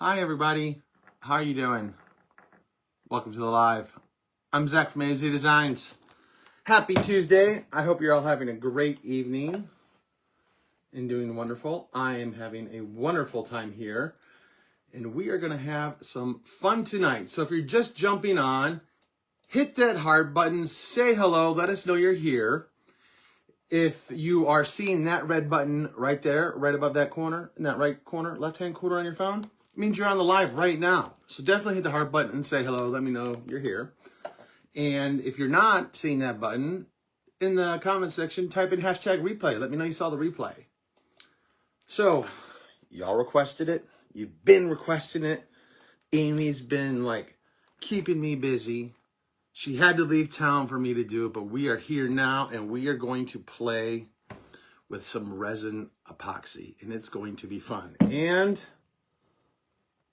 Hi everybody, how are you doing? Welcome to the live. I'm Zach from AZ Designs. Happy Tuesday. I hope you're all having a great evening and doing wonderful. I am having a wonderful time here and we are going to have some fun tonight. So if you're just jumping on, hit that heart button, say hello, let us know you're here. If you are seeing that red button right there, right above that corner, in that right corner, left-hand corner on your phone, it means you're on the live right now. So definitely hit the heart button and say hello. Let me know you're here. And if you're not seeing that button, in the comment section, type in hashtag replay. Let me know you saw the replay. So, y'all requested it. You've been requesting it. Amy's been like keeping me busy. She had to leave town for me to do it, but we are here now and we are going to play with some resin epoxy and it's going to be fun. And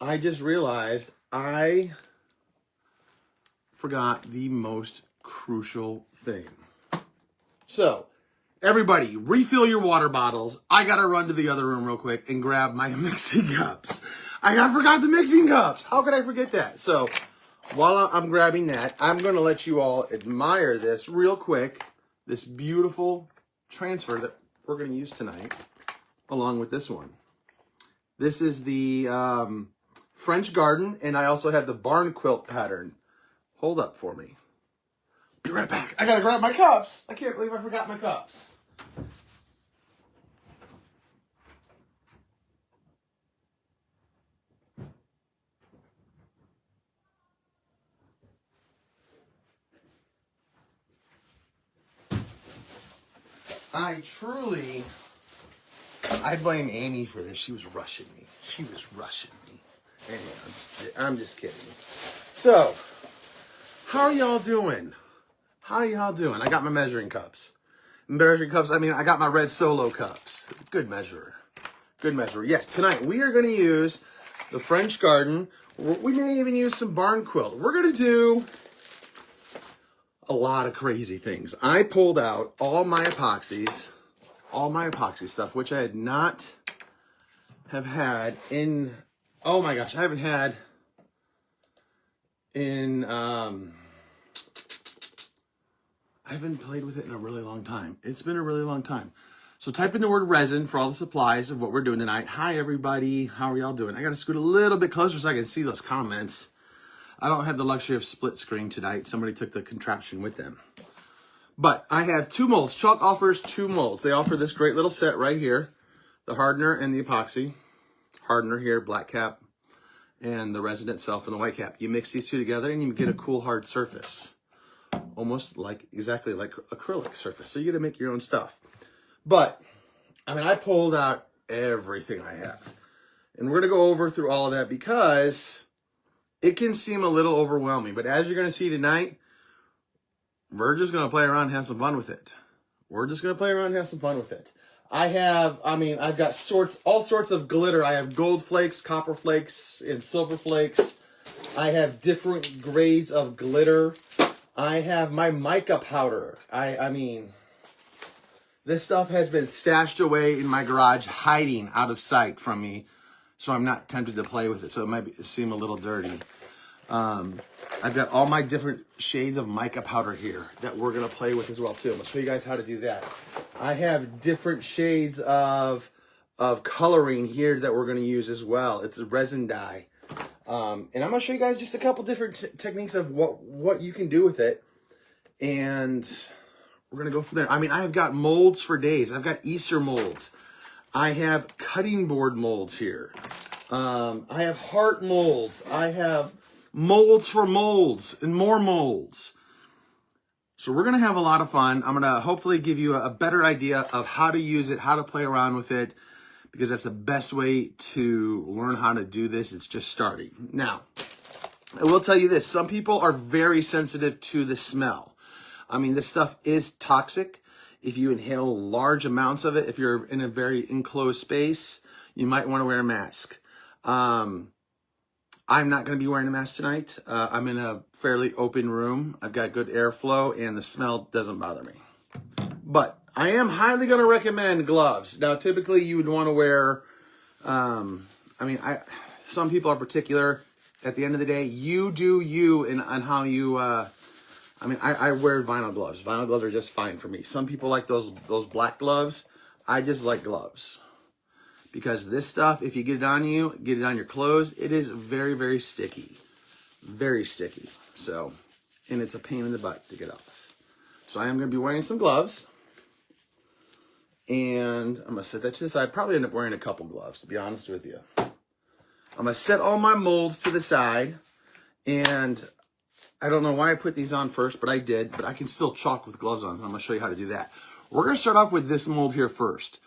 I just realized I forgot the most crucial thing. So, everybody, refill your water bottles. I gotta run to the other room real quick and grab my mixing cups. I forgot the mixing cups. How could I forget that? So, while I'm grabbing that, I'm gonna let you all admire this real quick. This beautiful transfer that we're gonna use tonight, along with this one. This is the French Garden, and I also have the barn quilt pattern. Hold up for me. Be right back. I gotta grab my cups. I can't believe I forgot my cups. I blame Amy for this. She was rushing me. Anyway, I'm just kidding. So, how are y'all doing? I got my measuring cups. I got my red Solo cups. Good measurer. Yes, tonight we are going to use the French Garden. We may even use some barn quilt. We're going to do a lot of crazy things. I pulled out all my epoxy stuff, which I haven't had in, I haven't played with it in a really long time. It's been a really long time. So type in the word resin for all the supplies of what we're doing tonight. Hi, everybody. How are y'all doing? I got to scoot a little bit closer so I can see those comments. I don't have the luxury of split screen tonight. Somebody took the contraption with them. But I have 2 molds. Chalk offers 2 molds. They offer this great little set right here. The hardener and the epoxy. Hardener here, black cap, and the resin itself and the white cap. You mix these two together and you get a cool hard surface. Almost exactly like acrylic surface. So you got to make your own stuff. But, I pulled out everything I have. And we're going to go over through all of that because it can seem a little overwhelming. But as you're going to see tonight, we're just going to play around and have some fun with it. I've got all sorts of glitter. I have gold flakes, copper flakes, and silver flakes. I have different grades of glitter. I have my mica powder. This stuff has been stashed away in my garage, hiding out of sight from me, so I'm not tempted to play with it, so it might seem a little dirty. I've got all my different shades of mica powder here that we're going to play with as well, too. I'm going to show you guys how to do that. I have different shades of coloring here that we're going to use as well. It's a resin dye. And I'm going to show you guys just a couple different techniques of what you can do with it. And we're going to go from there. I have got molds for days. I've got Easter molds. I have cutting board molds here. I have heart molds. I have molds for molds and more molds. So we're going to have a lot of fun. I'm going to hopefully give you a better idea of how to use it, how to play around with it, because that's the best way to learn how to do this. It's just starting. Now, I will tell you this. Some people are very sensitive to the smell. This stuff is toxic. If you inhale large amounts of it, if you're in a very enclosed space, you might want to wear a mask. I'm not going to be wearing a mask tonight. I'm in a fairly open room. I've got good airflow and the smell doesn't bother me. But I am highly going to recommend gloves. Now, typically you would want to wear, some people are particular. At the end of the day, you do you and on how you, I mean, I wear vinyl gloves. Vinyl gloves are just fine for me. Some people like those black gloves. I just like gloves. Because this stuff, if you get it on you, get it on your clothes, it is very, very sticky. Very sticky. So, and it's a pain in the butt to get off. So I am going to be wearing some gloves. And I'm going to set that to the side. Probably end up wearing a couple gloves, to be honest with you. I'm going to set all my molds to the side. And I don't know why I put these on first, but I did. But I can still chalk with gloves on, so I'm going to show you how to do that. We're going to start off with this mold here first.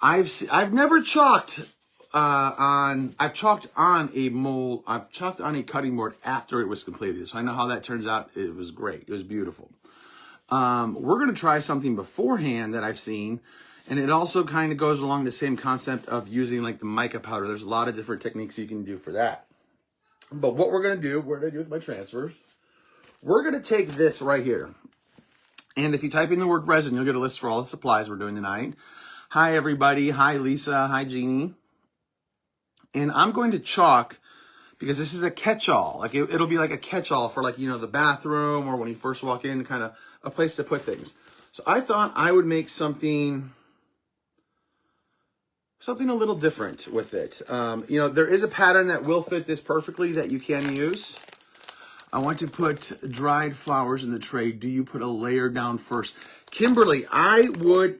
I've never chalked I've chalked on a mold. I've chalked on a cutting board after it was completed. So I know how that turns out. It was great. It was beautiful. We're going to try something beforehand that I've seen. And it also kind of goes along the same concept of using like the mica powder. There's a lot of different techniques you can do for that. But what we're going to do with my transfers, we're going to take this right here. And if you type in the word resin, you'll get a list for all the supplies we're doing tonight. Hi, everybody. Hi, Lisa. Hi, Jeannie. And I'm going to chalk, because this is a catch-all. Like it'll be like a catch-all for like, you know, the bathroom or when you first walk in, kind of a place to put things. So I thought I would make something a little different with it. You know, there is a pattern that will fit this perfectly that you can use. I want to put dried flowers in the tray. Do you put a layer down first? Kimberly, I would.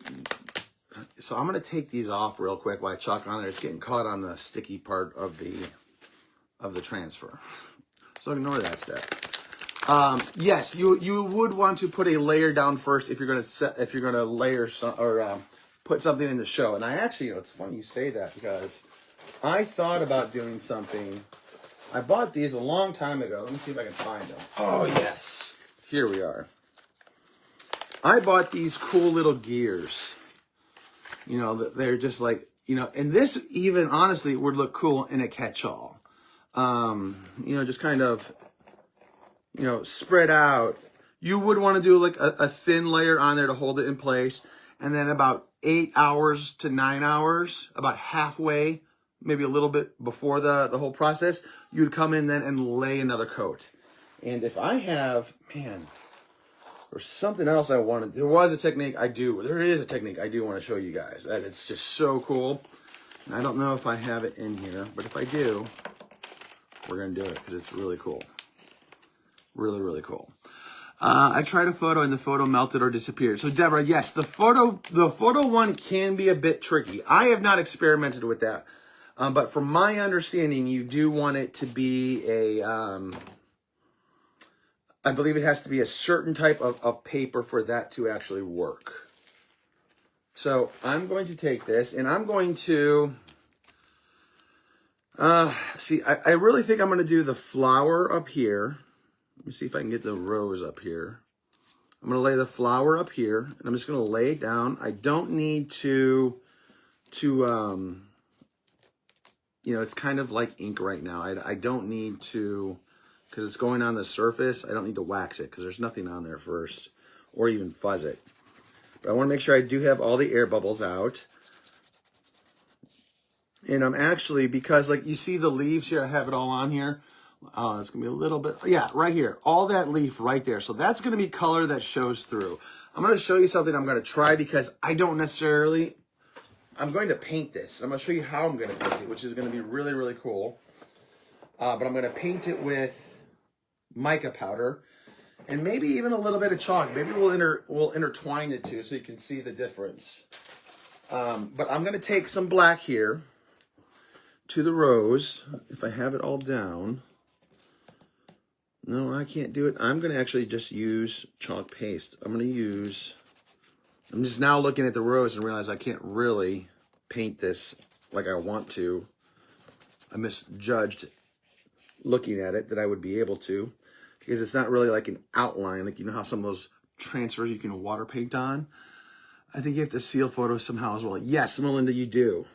So I'm going to take these off real quick while I chalk on there. It's getting caught on the sticky part of the transfer. So ignore that step. Yes, you would want to put a layer down first if you're going to layer some, or put something in the show. And I actually, you know, it's funny you say that, because I thought about doing something. I bought these a long time ago. Let me see if I can find them. Oh, yes. Here we are. I bought these cool little gears. You know, they're just like, you know, and this even honestly would look cool in a catch-all. You know, just kind of, you know, spread out. You would want to do like a thin layer on there to hold it in place. And then about 8 hours to 9 hours, about halfway, maybe a little bit before the whole process, you'd come in then and lay another coat. And if I have, man, there's something else I wanted. There is a technique I do want to show you guys. That it's just so cool. And I don't know if I have it in here, but if I do, we're going to do it because it's really cool. Really, really cool. I tried a photo and the photo melted or disappeared. So Deborah, yes, the photo one can be a bit tricky. I have not experimented with that. But from my understanding, you do want it to be I believe it has to be a certain type of paper for that to actually work. So I'm going to take this and I'm going to, see, I really think I'm going to do the flower up here. Let me see if I can get the rose up here. I'm going to lay the flower up here and I'm just going to lay it down. I don't need to you know, it's kind of like ink right now. I don't need to, because it's going on the surface, I don't need to wax it because there's nothing on there first or even fuzz it. But I want to make sure I do have all the air bubbles out. And I'm actually, because like you see the leaves here, I have it all on here. Oh, it's going to be a little bit, yeah, right here. All that leaf right there. So that's going to be color that shows through. I'm going to show you something I'm going to try because I don't necessarily, I'm going to paint this. I'm going to show you how I'm going to paint it, which is going to be really, really cool. But I'm going to paint it with mica powder and maybe even a little bit of chalk. Maybe we'll intertwine the two so you can see the difference. But I'm going to take some black here to the rose. If I have it all down. No, I can't do it. I'm going to actually just use chalk paste. I'm just now looking at the rose and realize I can't really paint this like I want to. I misjudged looking at it that I would be able to, because it's not really like an outline. Like, you know how some of those transfers you can water paint on? I think you have to seal photos somehow as well. Yes, Melinda, you do.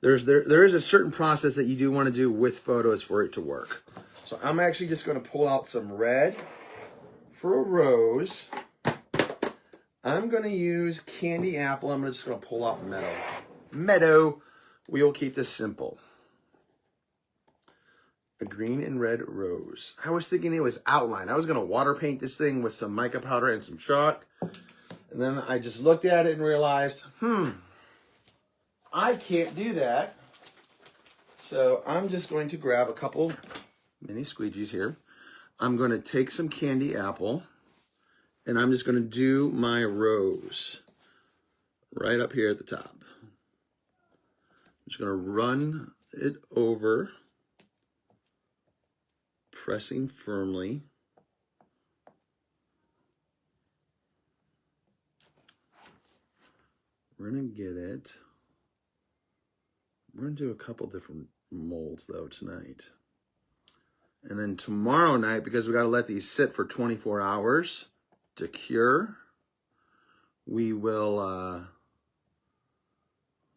There is a certain process that you do want to do with photos for it to work. So I'm actually just going to pull out some red for a rose. I'm going to use candy apple. I'm just going to pull out meadow. we will keep this simple. A green and red rose. I was thinking it was outlined. I was going to water paint this thing with some mica powder and some chalk. And then I just looked at it and realized, I can't do that. So I'm just going to grab a couple mini squeegees here. I'm going to take some candy apple and I'm just going to do my rose right up here at the top. I'm just going to run it over, pressing firmly. We're going to get it. We're going to do a couple different molds though tonight. And then tomorrow night, because we got to let these sit for 24 hours to cure, we will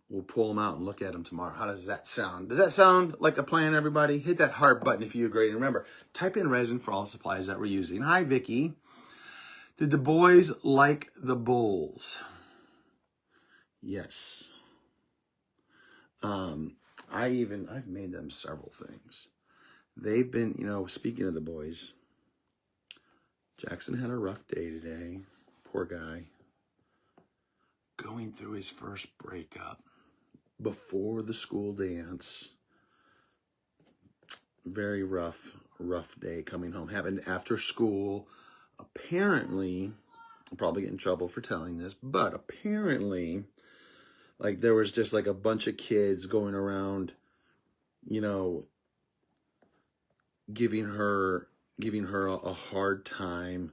we'll pull them out and look at them tomorrow. How does that sound? Does that sound like a plan, everybody? Hit that heart button if you agree. And remember, type in resin for all the supplies that we're using. Hi, Vicky. Did the boys like the bowls? Yes. I've made them several things. They've been, speaking of the boys, Jackson had a rough day today. Poor guy. Going through his first breakup before the school dance. Very rough day coming home. Happened after school. Apparently, I'll probably get in trouble for telling this, but apparently, like, there was just like a bunch of kids going around, giving her a hard time,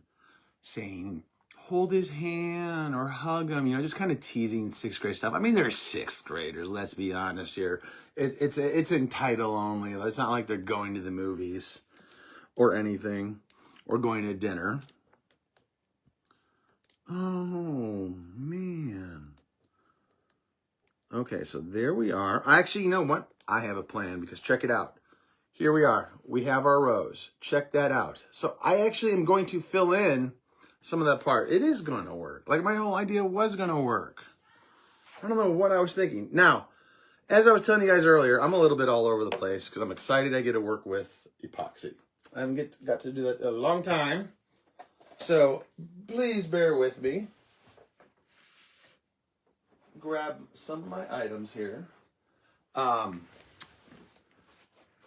saying, hold his hand or hug him, just kind of teasing sixth grade stuff. I mean, they're sixth graders, let's be honest here. It's in title only. It's not like they're going to the movies or anything or going to dinner. Oh, man. Okay, so there we are. Actually, you know what? I have a plan because check it out. Here we are. We have our rose. Check that out. So I actually am going to fill in some of that part. It is going to work. Like my whole idea was going to work. I don't know what I was thinking. Now, as I was telling you guys earlier, I'm a little bit all over the place because I'm excited I get to work with epoxy. I haven't got to do that in a long time. So please bear with me. Grab some of my items here.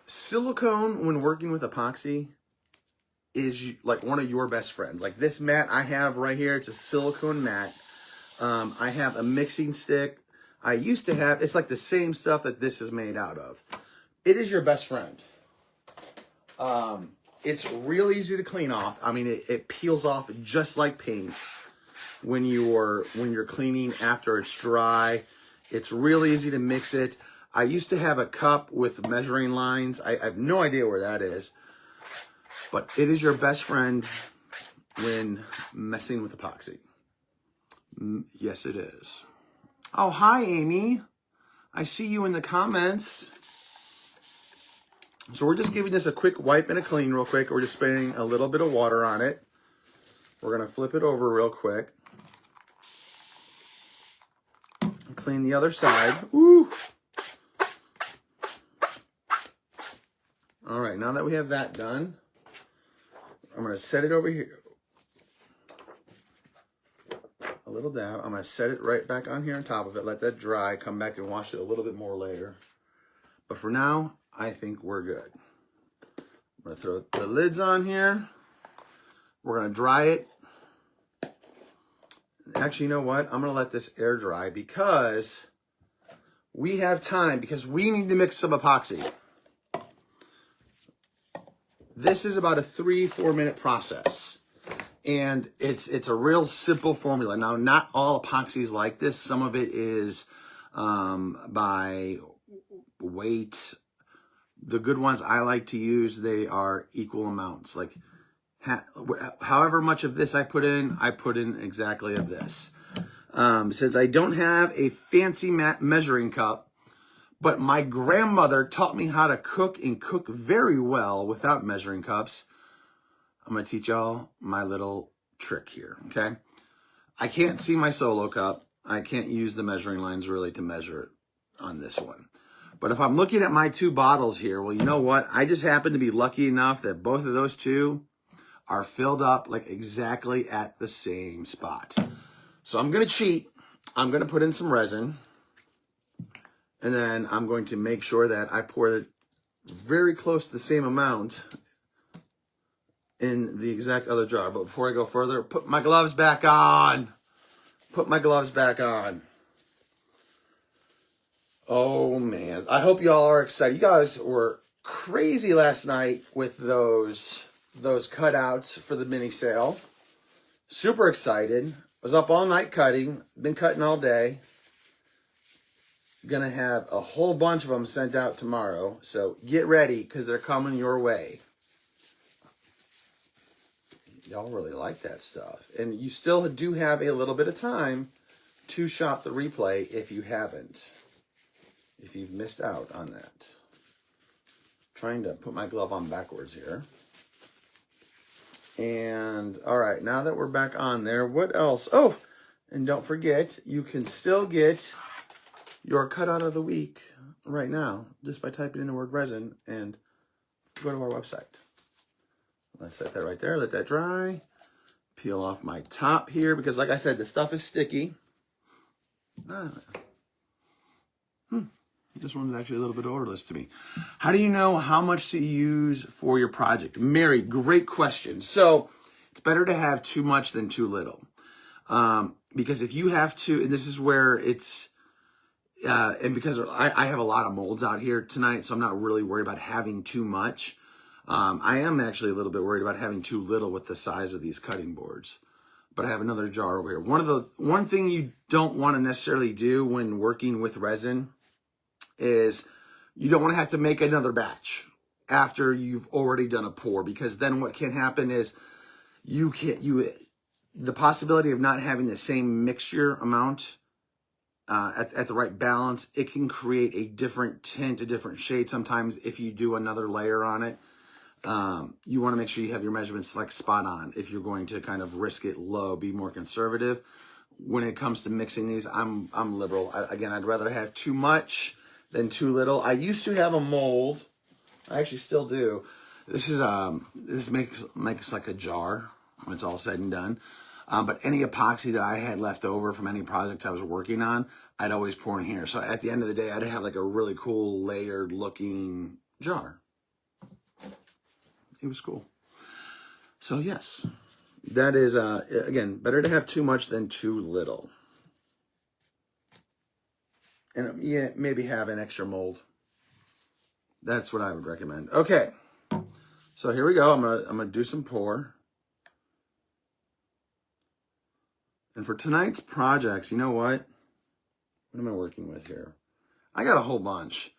Silicone, when working with epoxy, is like one of your best friends. Like this mat I have right here, it's a silicone mat. I have a mixing stick. I used to have, it's like the same stuff that this is made out of. It is your best friend. It's real easy to clean off. I mean, it peels off just like paint when you're cleaning after it's dry. It's real easy to mix it. I used to have a cup with measuring lines. I have no idea where that is. But it is your best friend when messing with epoxy. Yes, it is. Oh, hi, Amy. I see you in the comments. So we're just giving this a quick wipe and a clean real quick. We're just spraying a little bit of water on it. We're going to flip it over real quick. Clean the other side. Ooh. All right, now that we have that done, I'm going to set it over here. A little dab. I'm going to set it right back on here on top of it. Let that dry. Come back and wash it a little bit more later. But for now, I think we're good. I'm going to throw the lids on here. We're going to dry it. Actually, you know what? I'm going to let this air dry because we have time, because we need to mix some epoxy. This is about a 3-4 minute process. And it's a real simple formula. Now, not all epoxies like this. Some of it is by weight. The good ones I like to use, they are equal amounts. Like however much of this I put in exactly of this. Since I don't have a fancy measuring cup, but my grandmother taught me how to cook and cook very well without measuring cups, I'm going to teach y'all my little trick here, okay? I can't see my solo cup. I can't use the measuring lines really to measure it on this one. But if I'm looking at my two bottles here, well, you know what? I just happen to be lucky enough that both of those two are filled up like exactly at the same spot. So I'm going to cheat. I'm going to put in some resin. And then I'm going to make sure that I pour it very close to the same amount in the exact other jar. But before I go further, put my gloves back on. Put my gloves back on. Oh man, I hope y'all are excited. You guys were crazy last night with those cutouts for the mini sale. Super excited. Was up all night cutting. Been cutting all day. Gonna have a whole bunch of them sent out tomorrow. So get ready because they're coming your way. Y'all really like that stuff. And you still do have a little bit of time to shop the replay if you haven't. If you've missed out on that. Trying to put my glove on backwards here. And all right, now that we're back on there, what else? Oh, and don't forget, you can still get your cutout of the week right now just by typing in the word resin and go to our website. Let's set that right there, let that dry. Peel off my top here because like I said, the stuff is sticky. This one's actually a little bit odorless to me. How do you know how much to use for your project? Mary, great question. So it's better to have too much than too little. Because if you have to, and this is where it's, and because I have a lot of molds out here tonight, so I'm not really worried about having too much. I am actually a little bit worried about having too little with the size of these cutting boards. But I have another jar over here. One thing you don't want to necessarily do when working with resin is you don't want to have to make another batch after you've already done a pour, because then what can happen is the possibility of not having the same mixture amount at the right balance, it can create a different tint, a different shade sometimes if you do another layer on it. You want to make sure you have your measurements like spot on if you're going to kind of risk it low, be more conservative. When it comes to mixing these, I'm liberal. Again, I'd rather have too much than too little. I used to have a mold. I actually still do. This makes like a jar when it's all said and done. But any epoxy that I had left over from any project I was working on, I'd always pour in here. So at the end of the day, I'd have like a really cool layered looking jar. It was cool. So yes, that is, again, better to have too much than too little. And yeah, maybe have an extra mold. That's what I would recommend. Okay, so here we go. I'm gonna do some pour. And for tonight's projects, you know what? What am I working with here? I got a whole bunch.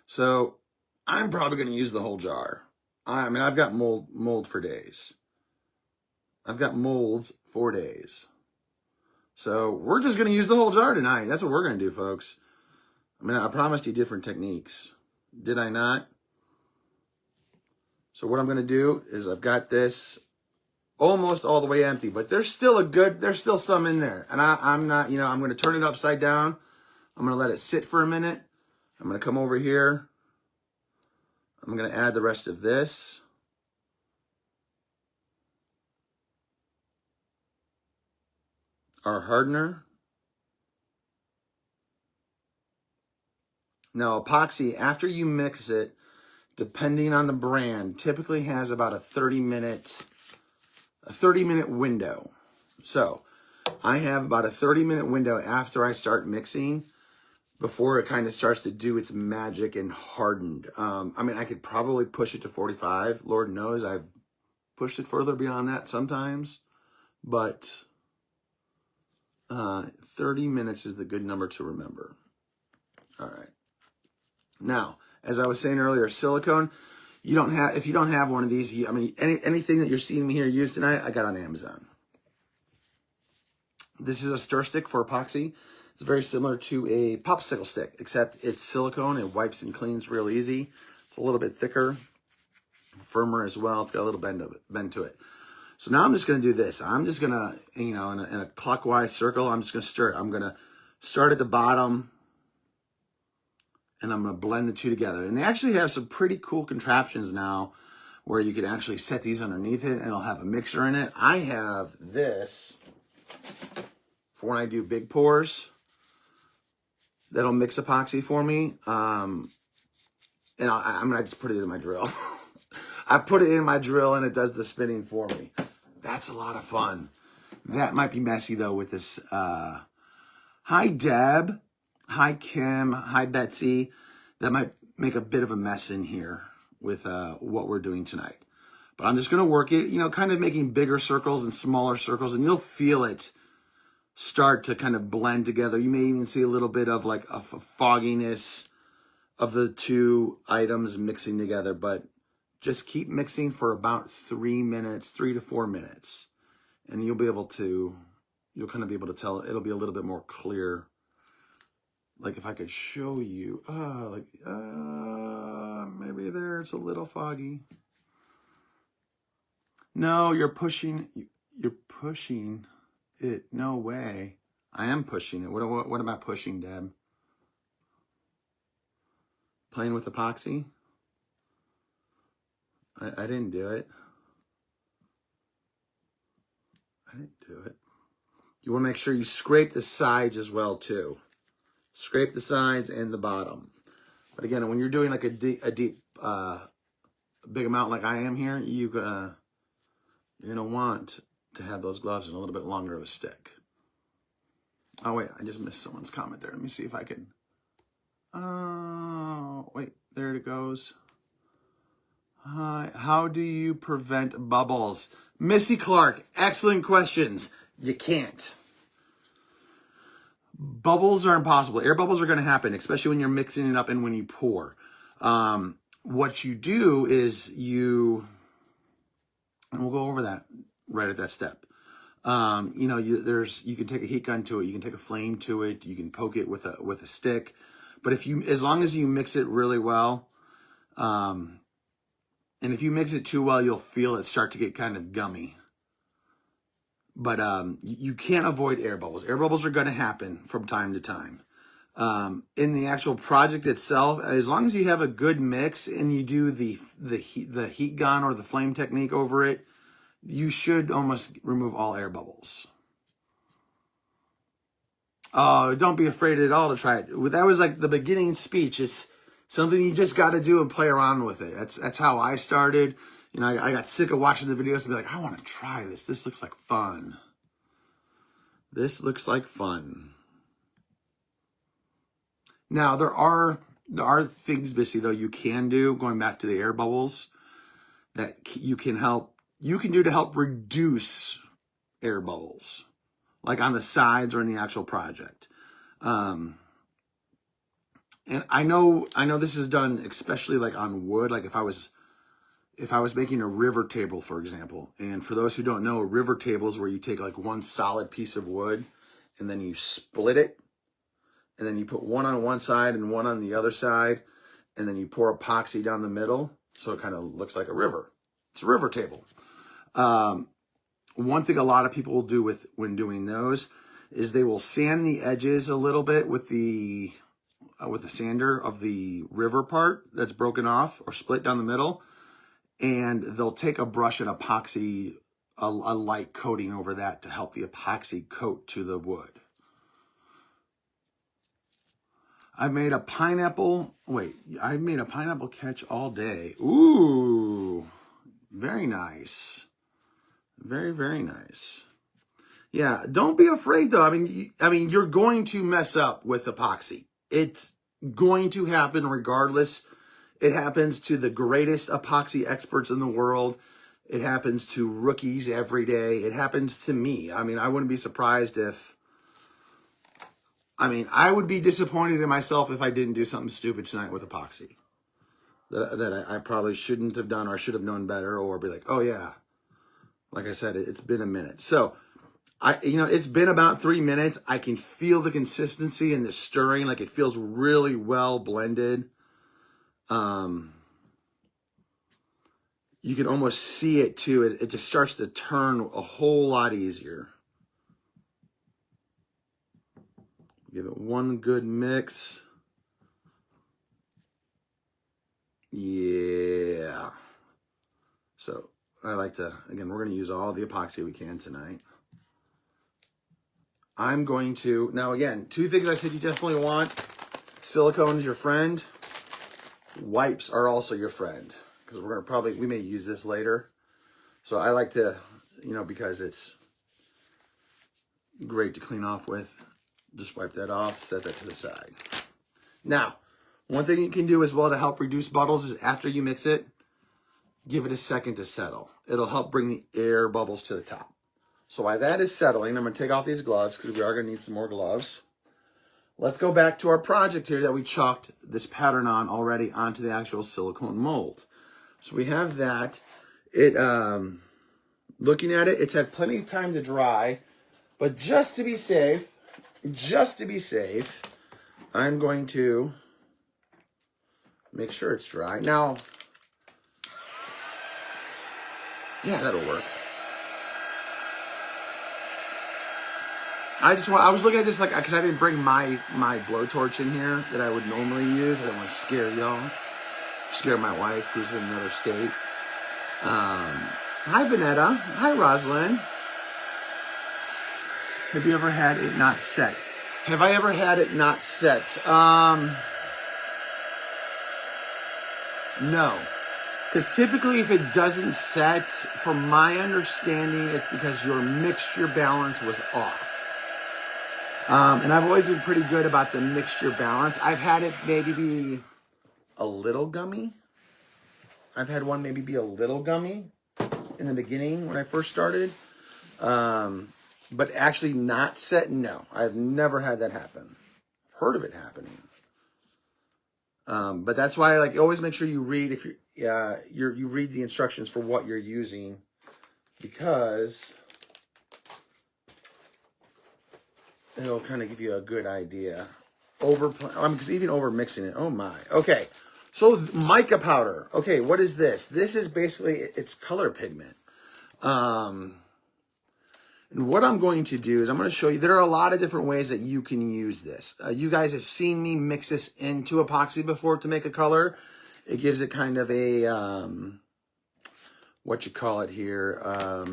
So I'm probably gonna use the whole jar. I mean, I've got mold for days. I've got molds for days. So we're just gonna use the whole jar tonight. That's what we're gonna do, folks. I mean, I promised you different techniques. Did I not? So what I'm going to do is I've got this almost all the way empty, but there's still some in there. And I'm not, I'm going to turn it upside down. I'm going to let it sit for a minute. I'm going to come over here. I'm going to add the rest of this. Our hardener. Now, epoxy, after you mix it, depending on the brand, typically has about a 30-minute window. So I have about a 30-minute window after I start mixing before it kind of starts to do its magic and hardened. I mean, I could probably push it to 45. Lord knows I've pushed it further beyond that sometimes, but 30 minutes is the good number to remember. All right. Now, as I was saying earlier, silicone, if you don't have one of these, anything that you're seeing me here use tonight, I got on Amazon. This is a stir stick for epoxy. It's very similar to a popsicle stick, except it's silicone. It wipes and cleans real easy. It's a little bit thicker, firmer as well. It's got a little bend to it. So now I'm just going to do this. I'm just going to, in a clockwise circle, I'm just going to stir it. I'm going to start at the bottom and I'm going to blend the two together. And they actually have some pretty cool contraptions now where you can actually set these underneath it and it'll have a mixer in it. I have this for when I do big pours. That'll mix epoxy for me. And I'm going to just put it in my drill. I put it in my drill and it does the spinning for me. That's a lot of fun. That might be messy though with this. Hi, Deb. Hi, Kim. Hi, Betsy. That might make a bit of a mess in here with what we're doing tonight. But I'm just going to work it, you know, kind of making bigger circles and smaller circles, and you'll feel it start to kind of blend together. You may even see a little bit of like a fogginess of the two items mixing together, but just keep mixing for about 3 minutes, 3 to 4 minutes, and you'll kind of be able to tell. It'll be a little bit more clear. Like if I could show you, maybe there it's a little foggy. No, you're pushing it. No way. I am pushing it. What am I pushing, Deb? Playing with epoxy? I didn't do it. I didn't do it. You want to make sure you scrape the sides as well too. Scrape the sides and the bottom. But again, when you're doing like a deep big amount like I am here, you're gonna want to have those gloves in a little bit longer of a stick. Oh wait, I just missed someone's comment there. Let me see if I can. Oh wait, there it goes. Hi, how do you prevent bubbles? Missy Clark, excellent questions. You can't. Bubbles are impossible. Air bubbles are going to happen, especially when you're mixing it up and when you pour. What you do is and we'll go over that right at that step. You know, you can take a heat gun to it, you can take a flame to it, you can poke it with a stick. But as long as you mix it really well, and if you mix it too well, you'll feel it start to get kind of gummy. But you can't avoid air bubbles. Air bubbles are going to happen from time to time. In the actual project itself, as long as you have a good mix and you do the heat gun or the flame technique over it, you should almost remove all air bubbles. Oh, don't be afraid at all to try it. That was like the beginning speech. It's something you just got to do and play around with it. That's how I started. You know, I got sick of watching the videos and be like, I want to try this. This looks like fun. This looks like fun. Now, there are things, Missy, though, you can do, going back to the air bubbles, that you can do to help reduce air bubbles, like on the sides or in the actual project. And I know this is done especially like on wood, like if I was making a river table, for example, and for those who don't know, a river table is where you take like one solid piece of wood and then you split it, and then you put one on one side and one on the other side, and then you pour epoxy down the middle, so it kind of looks like a river. It's a river table. One thing a lot of people will do when doing those is they will sand the edges a little bit with the sander of the river part that's broken off or split down the middle. And they'll take a brush and epoxy a light coating over that to help the epoxy coat to the wood. I've made a pineapple catch all day. Ooh, very nice. Very, very nice. Yeah, don't be afraid though. I mean, you're going to mess up with epoxy. It's going to happen regardless. It happens to the greatest epoxy experts in the world. It happens to rookies every day. It happens to me. I mean, I wouldn't be surprised I would be disappointed in myself if I didn't do something stupid tonight with epoxy that I probably shouldn't have done or should have known better, or be like, oh yeah, like I said, it's been a minute. So it's been about 3 minutes. I can feel the consistency and the stirring. Like it feels really well blended. You can almost see it too. It just starts to turn a whole lot easier. Give it one good mix. Yeah. So I like to, again, we're going to use all the epoxy we can tonight. I'm going to, now again, two things I said you definitely want. Silicone is your friend. Wipes are also your friend. Because we're going to we may use this later. So I like to, you know, because it's great to clean off with. Just wipe that off, set that to the side. Now, one thing you can do as well to help reduce bubbles is after you mix it, give it a second to settle. It'll help bring the air bubbles to the top. So while that is settling, I'm going to take off these gloves because we are going to need some more gloves. Let's go back to our project here that we chalked this pattern on already onto the actual silicone mold. So we have that. Looking at it, it's had plenty of time to dry, but just to be safe, I'm going to make sure it's dry. Now, yeah, that'll work. I was looking at this like, because I didn't bring my blowtorch in here that I would normally use. I don't want to scare y'all, scare my wife who's in another state. Hi, Vanetta. Hi, Rosalind. Have you ever had it not set? Have I ever had it not set? No. Because typically if it doesn't set, from my understanding, it's because your mixture balance was off. And I've always been pretty good about the mixture balance. I've had it maybe be a little gummy. I've had one maybe be a little gummy in the beginning when I first started. But actually not set, no. I've never had that happen. Heard of it happening. But that's why I like always make sure you read you read the instructions for what you're using, because it'll kind of give you a good idea. Because even over mixing it, oh my. Okay, so mica powder. Okay, what is this? This is basically, it's color pigment. And what I'm going to do is I'm going to show you, there are a lot of different ways that you can use this. You guys have seen me mix this into epoxy before to make a color. It gives it kind of a, what you call it here, a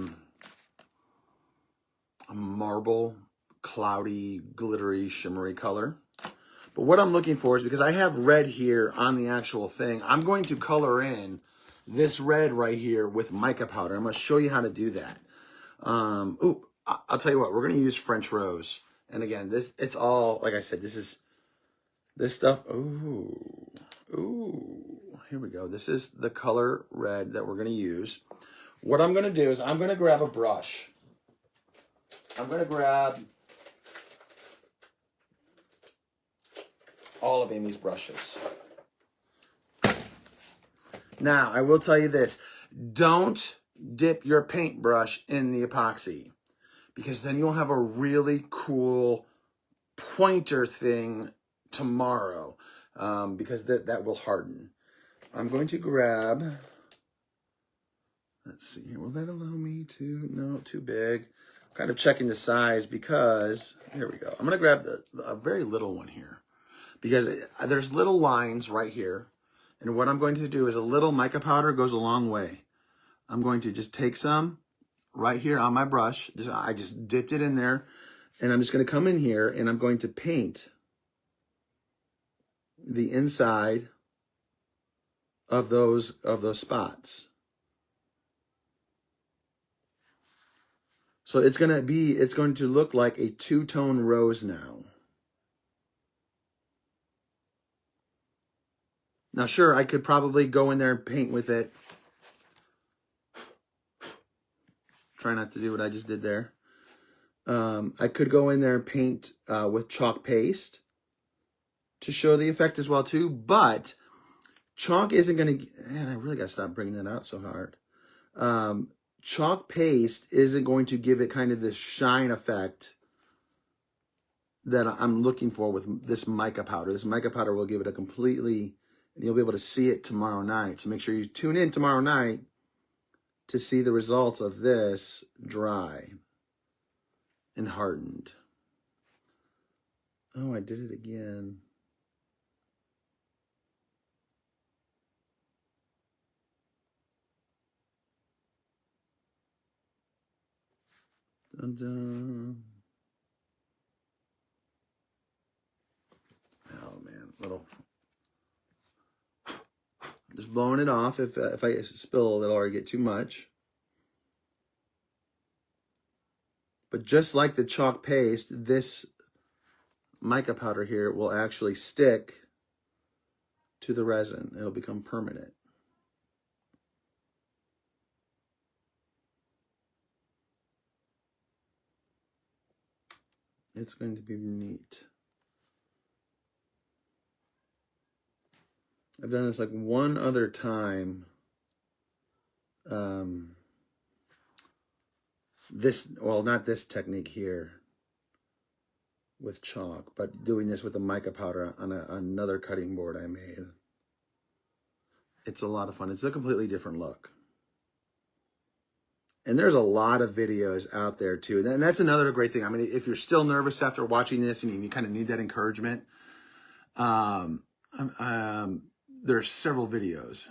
marble, cloudy, glittery, shimmery color. But what I'm looking for is, because I have red here on the actual thing, I'm going to color in this red right here with mica powder. I'm going to show you how to do that. I'll tell you what, we're going to use French Rose. And again, it's all, like I said, this stuff. Ooh, here we go. This is the color red that we're going to use. What I'm going to do is I'm going to grab a brush. I'm going to grab all of Amy's brushes. Now, I will tell you this. Don't dip your paintbrush in the epoxy, because then you'll have a really cool pointer thing tomorrow, because that will harden. I'm going to grab, let's see here, will that allow me to, no, too big. I'm kind of checking the size because, here we go. I'm going to grab a very little one here, because there's little lines right here. And what I'm going to do is a little mica powder goes a long way. I'm going to just take some right here on my brush. I just dipped it in there, and I'm just going to come in here and I'm going to paint the inside of those spots. So it's going to look like a two-tone rose now. Now, sure, I could probably go in there and paint with it. Try not to do what I just did there. I could go in there and paint with chalk paste to show the effect as well too, but chalk isn't going to, man, I really got to stop bringing that out so hard. Chalk paste isn't going to give it kind of this shine effect that I'm looking for with this mica powder. This mica powder will give it a completely, and you'll be able to see it tomorrow night. So make sure you tune in tomorrow night to see the results of this dry and hardened. Oh, I did it again. Dun, dun. Oh man, little. Just blowing it off if I spill a little or I get too much. But just like the chalk paste, this mica powder here will actually stick to the resin. It'll become permanent. It's going to be neat. I've done this like one other time. Well, not this technique here with chalk, but doing this with a mica powder on another cutting board I made. It's a lot of fun. It's a completely different look. And there's a lot of videos out there too. And that's another great thing. I mean, if you're still nervous after watching this and you kind of need that encouragement, there's several videos.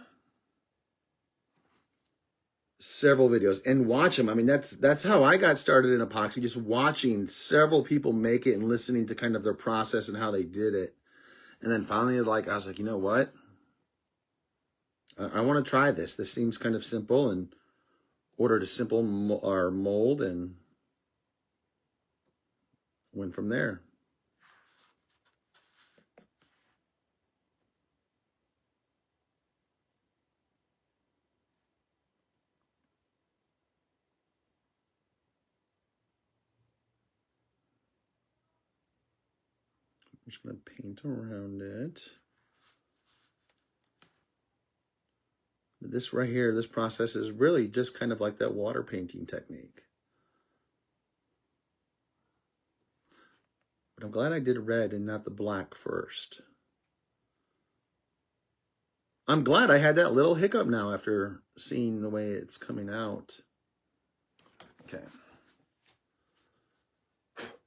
And watch them. I mean, that's how I got started in epoxy, just watching several people make it and listening to kind of their process and how they did it. And then finally, I was like, you know what? I want to try this. This seems kind of simple, and ordered a simple mold and went from there. I'm just going to paint around it. This right here, this process is really just kind of like that water painting technique. But I'm glad I did red and not the black first. I'm glad I had that little hiccup now after seeing the way it's coming out. Okay.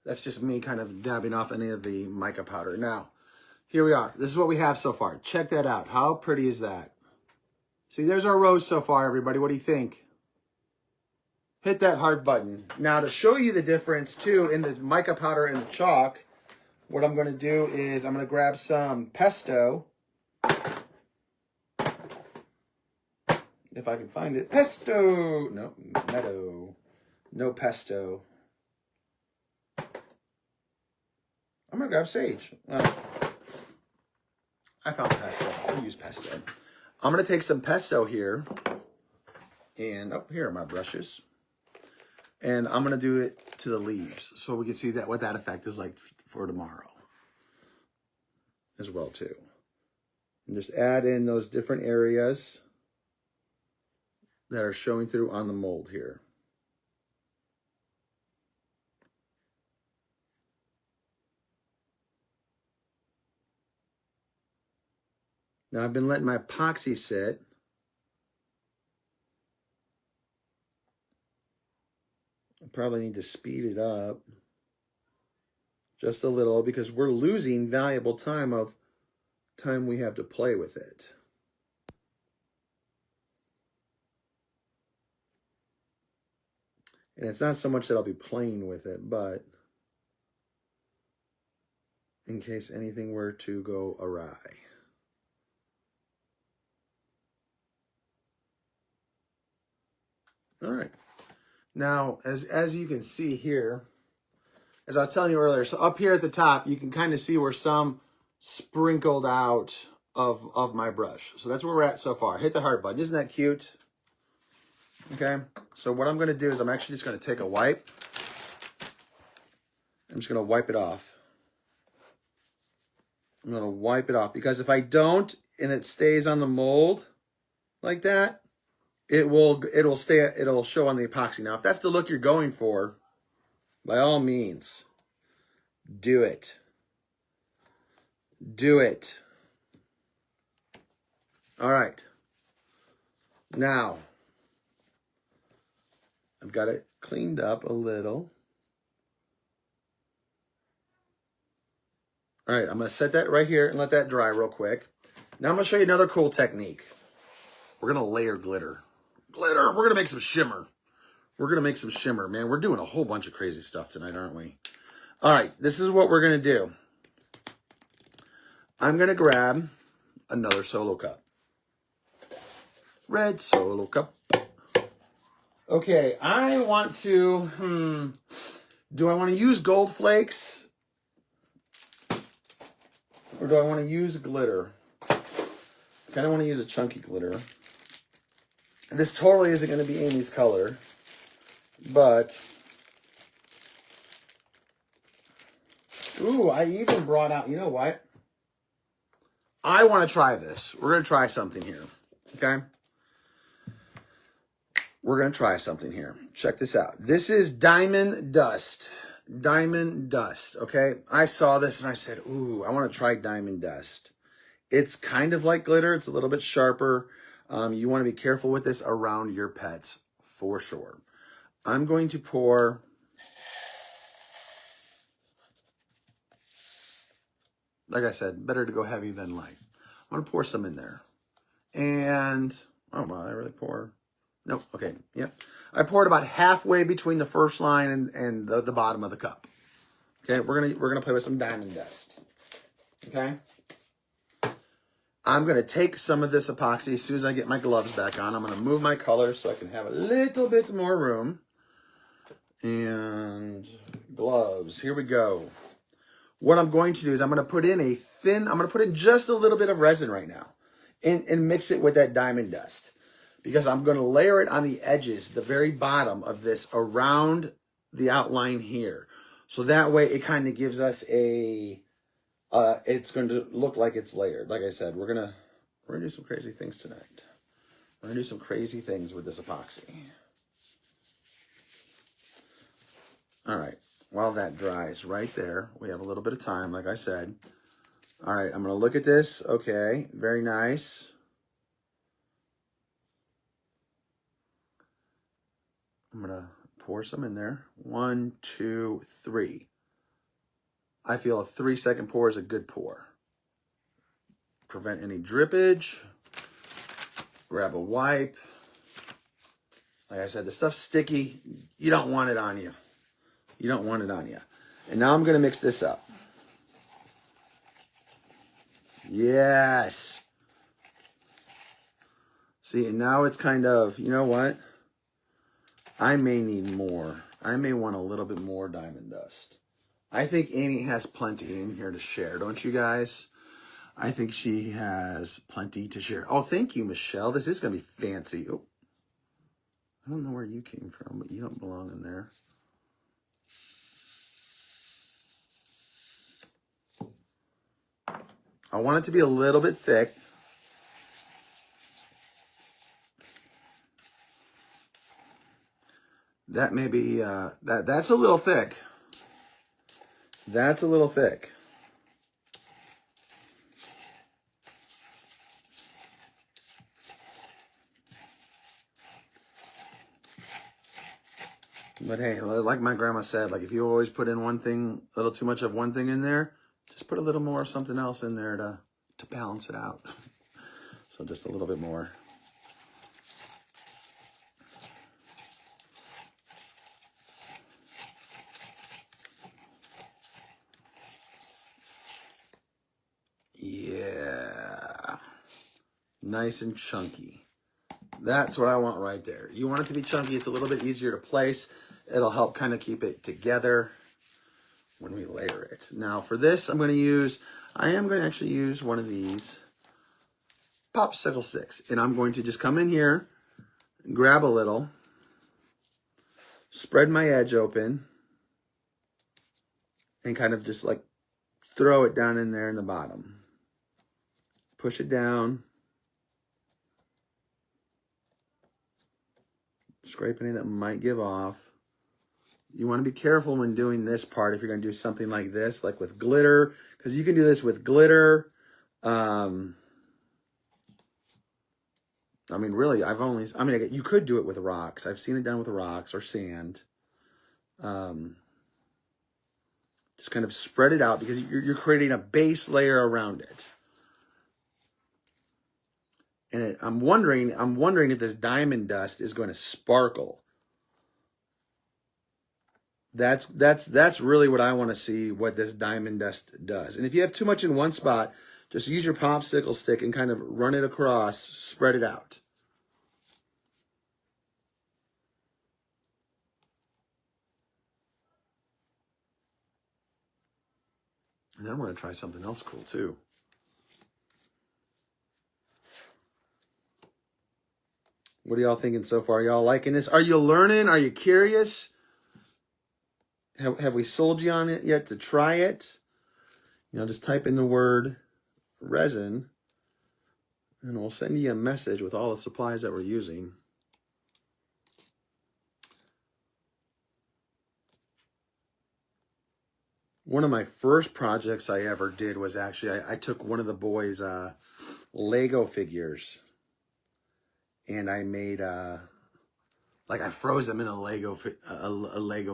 That's just me kind of dabbing off any of the mica powder. Now, here we are. This is what we have so far. Check that out. How pretty is that? See, there's our rose so far, everybody. What do you think? Hit that heart button. Now, to show you the difference, too, in the mica powder and the chalk, what I'm going to do is I'm going to grab some pesto. If I can find it. Pesto! No, meadow. No pesto. I'm going to grab sage. I found pesto. I'll use pesto. I'm going to take some pesto here. And up here are my brushes. And I'm going to do it to the leaves so we can see that what that effect is like for tomorrow as well too. And just add in those different areas that are showing through on the mold here. Now I've been letting my epoxy sit. I probably need to speed it up just a little because we're losing valuable time we have to play with it. And it's not so much that I'll be playing with it, but in case anything were to go awry. All right. Now, as you can see here, as I was telling you earlier, so up here at the top, you can kind of see where some sprinkled out of my brush. So that's where we're at so far. Hit the heart button. Isn't that cute? Okay. So what I'm going to do is I'm actually just going to take a wipe. I'm just going to wipe it off. I'm going to wipe it off because if I don't and it stays on the mold like that, it'll show on the epoxy. Now, if that's the look you're going for, by all means, do it. Do it. All right. Now, I've got it cleaned up a little. All right, I'm going to set that right here and let that dry real quick. Now I'm going to show you another cool technique. We're going to layer glitter. Glitter. We're going to make some shimmer. We're going to make some shimmer. Man, we're doing a whole bunch of crazy stuff tonight, aren't we? All right, this is what we're going to do. I'm going to grab another Solo cup. Red Solo cup. Okay, I want to, do I want to use gold flakes? Or do I want to use glitter? I kind of want to use a chunky glitter. This totally isn't going to be Amy's color. But, ooh, I even brought out, you know what? I want to try this. We're going to try something here, okay? We're going to try something here. Check this out. This is Diamond Dust. Diamond Dust, okay? I saw this and I said, ooh, I want to try Diamond Dust. It's kind of like glitter. It's a little bit sharper. You want to be careful with this around your pets, for sure. I'm going to pour like I said, better to go heavy than light. I'm going to pour some in there. And, oh, wow, I really pour. Nope, okay, yep. I poured about halfway between the first line and the bottom of the cup. Okay, we're gonna play with some Diamond Dust. Okay? I'm gonna take some of this epoxy as soon as I get my gloves back on. I'm gonna move my colors so I can have a little bit more room. And gloves, here we go. What I'm going to do is I'm gonna put in just a little bit of resin right now and mix it with that Diamond Dust, because I'm gonna layer it on the edges, the very bottom of this, around the outline here. So that way it kind of gives us a, it's going to look like it's layered. Like I said, we're gonna do some crazy things tonight. We're gonna do some crazy things with this epoxy. All right, while that dries right there, we have a little bit of time, like I said. All right, I'm gonna look at this. Okay, very nice. I'm gonna pour some in there. 1, 2, 3. I feel a 3-second pour is a good pour. Prevent any drippage. Grab a wipe. Like I said, the stuff's sticky. You don't want it on you. You don't want it on you. And now I'm gonna mix this up. Yes. See, and now it's kind of, you know what? I may need more. I may want a little bit more Diamond Dust. I think Amy has plenty in here to share, don't you guys? I think she has plenty to share. Oh, thank you, Michelle. This is going to be fancy. Oh, I don't know where you came from, but you don't belong in there. I want it to be a little bit thick. That may be, that's a little thick. That's a little thick. But hey, like my grandma said, like if you always put in one thing, a little too much of one thing in there, just put a little more of something else in there to balance it out. So just a little bit more. Yeah. Nice and chunky. That's what I want right there. You want it to be chunky. It's a little bit easier to place. It'll help kind of keep it together when we layer it. Now for this, I am going to actually use one of these popsicle sticks. And I'm going to just come in here, grab a little, spread my edge open, and kind of just like throw it down in there in the bottom. Push it down. Scrape any that might give off. You want to be careful when doing this part if you're going to do something like this, like with glitter, because you can do this with glitter. I mean, really, you could do it with rocks. I've seen it done with rocks or sand. Just kind of spread it out because you're creating a base layer around it. And I'm wondering if this Diamond Dust is going to sparkle That's really what I want to see, what this diamond dust does. And if you have too much in one spot, just use your popsicle stick and kind of run it across, spread it out. And then we're going to try something else cool too. What are y'all thinking so far? Y'all liking this? Are you learning? Are you curious? Have we sold you on it yet to try it? Just type in the word resin and we'll send you a message with all the supplies that we're using. One of my first projects I ever did was actually, I took one of the boys' Lego figures and I made, like I froze them in a Lego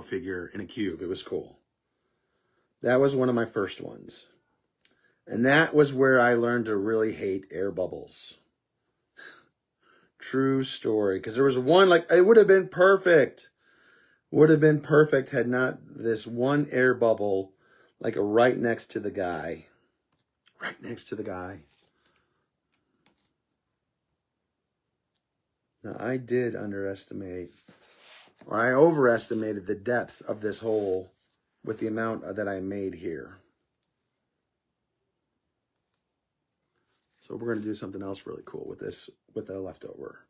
figure in a cube. It was cool. That was one of my first ones. And that was where I learned to really hate air bubbles. True story. Because there was one, like, it would have been perfect. Would have been perfect had not this one air bubble, like right next to the guy. Right next to the guy. Now, I did underestimate, or I overestimated the depth of this hole with the amount that I made here. So we're going to do something else really cool with this, with our leftover.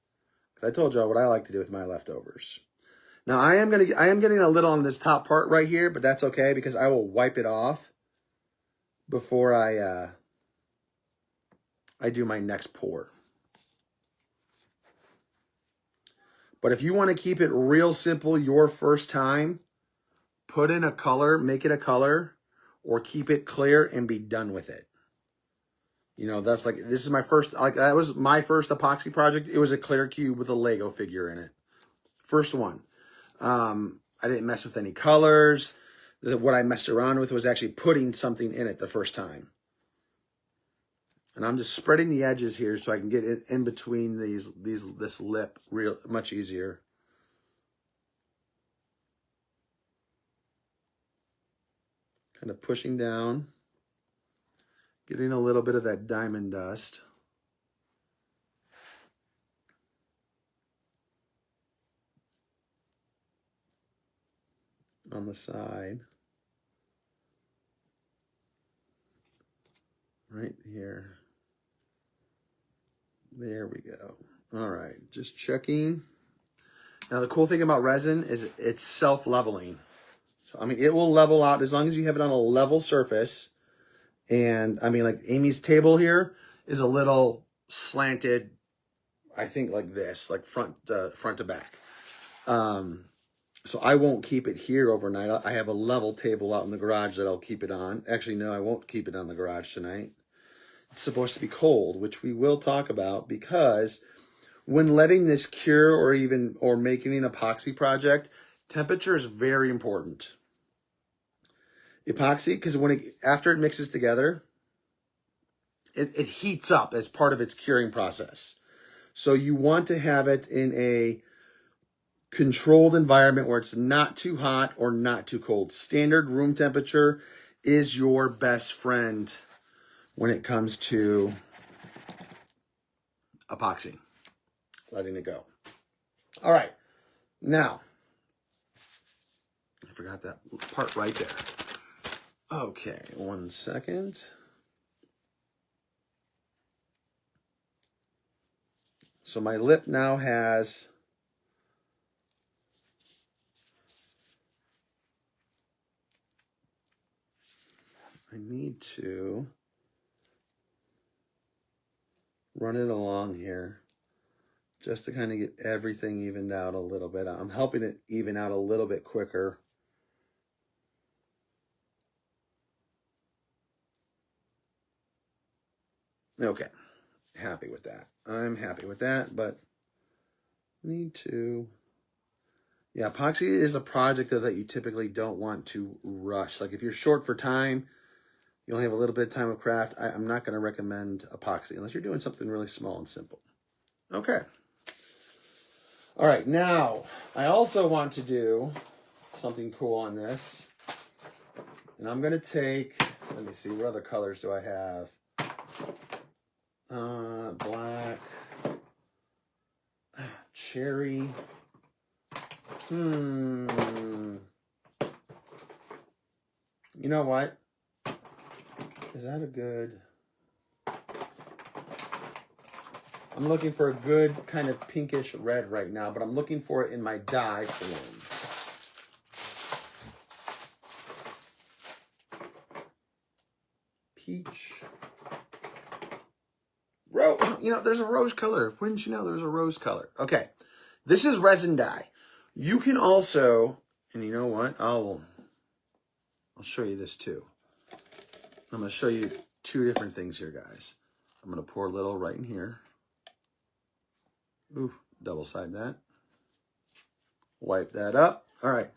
I told y'all what I like to do with my leftovers. Now I am getting a little on this top part right here, but that's okay because I will wipe it off before I do my next pour. But if you want to keep it real simple your first time, put in a color, make it a color, or keep it clear and be done with it. That's like, this is my first, like that was my first epoxy project. It was a clear cube with a Lego figure in it. First one. I didn't mess with any colors. What I messed around with was actually putting something in it the first time. And I'm just spreading the edges here so I can get it in between this lip real much easier. Kind of pushing down. Getting a little bit of that diamond dust. On the side. Right here. There we go. All right, just checking. Now the cool thing about resin is it's self-leveling. So, I mean, it will level out as long as you have it on a level surface. And I mean, like Amy's table here is a little slanted, I think like this, like front to back. So I won't keep it here overnight. I have a level table out in the garage that I'll keep it on. Actually, no, I won't keep it on the garage tonight. It's supposed to be cold, which we will talk about, because when letting this cure or making an epoxy project, temperature is very important. Epoxy, because after it mixes together, it heats up as part of its curing process. So you want to have it in a controlled environment where it's not too hot or not too cold. Standard room temperature is your best friend when it comes to epoxy. Letting it go. All right. Now, I forgot that part right there. Okay, 1 second. So my lip now has I need to run it along here just to kind of get everything evened out a little bit. I'm helping it even out a little bit quicker. Okay, happy with that. I'm happy with that, but need to... Yeah, epoxy is a project that you typically don't want to rush. Like if you're short for time, you only have a little bit of time of craft, I'm not going to recommend epoxy unless you're doing something really small and simple. Okay. All right, now I also want to do something cool on this. And I'm gonna take, let me see, what other colors do I have? Black, cherry. You know what? Is that a good? I'm looking for a good kind of pinkish red right now, but I'm looking for it in my dye form. Peach. You know, there's a rose color. Wouldn't you know there's a rose color? Okay. This is resin dye. You can also, and you know what? I'll show you this too. I'm going to show you two different things here, guys. I'm going to pour a little right in here. Ooh, double side that. Wipe that up. All right.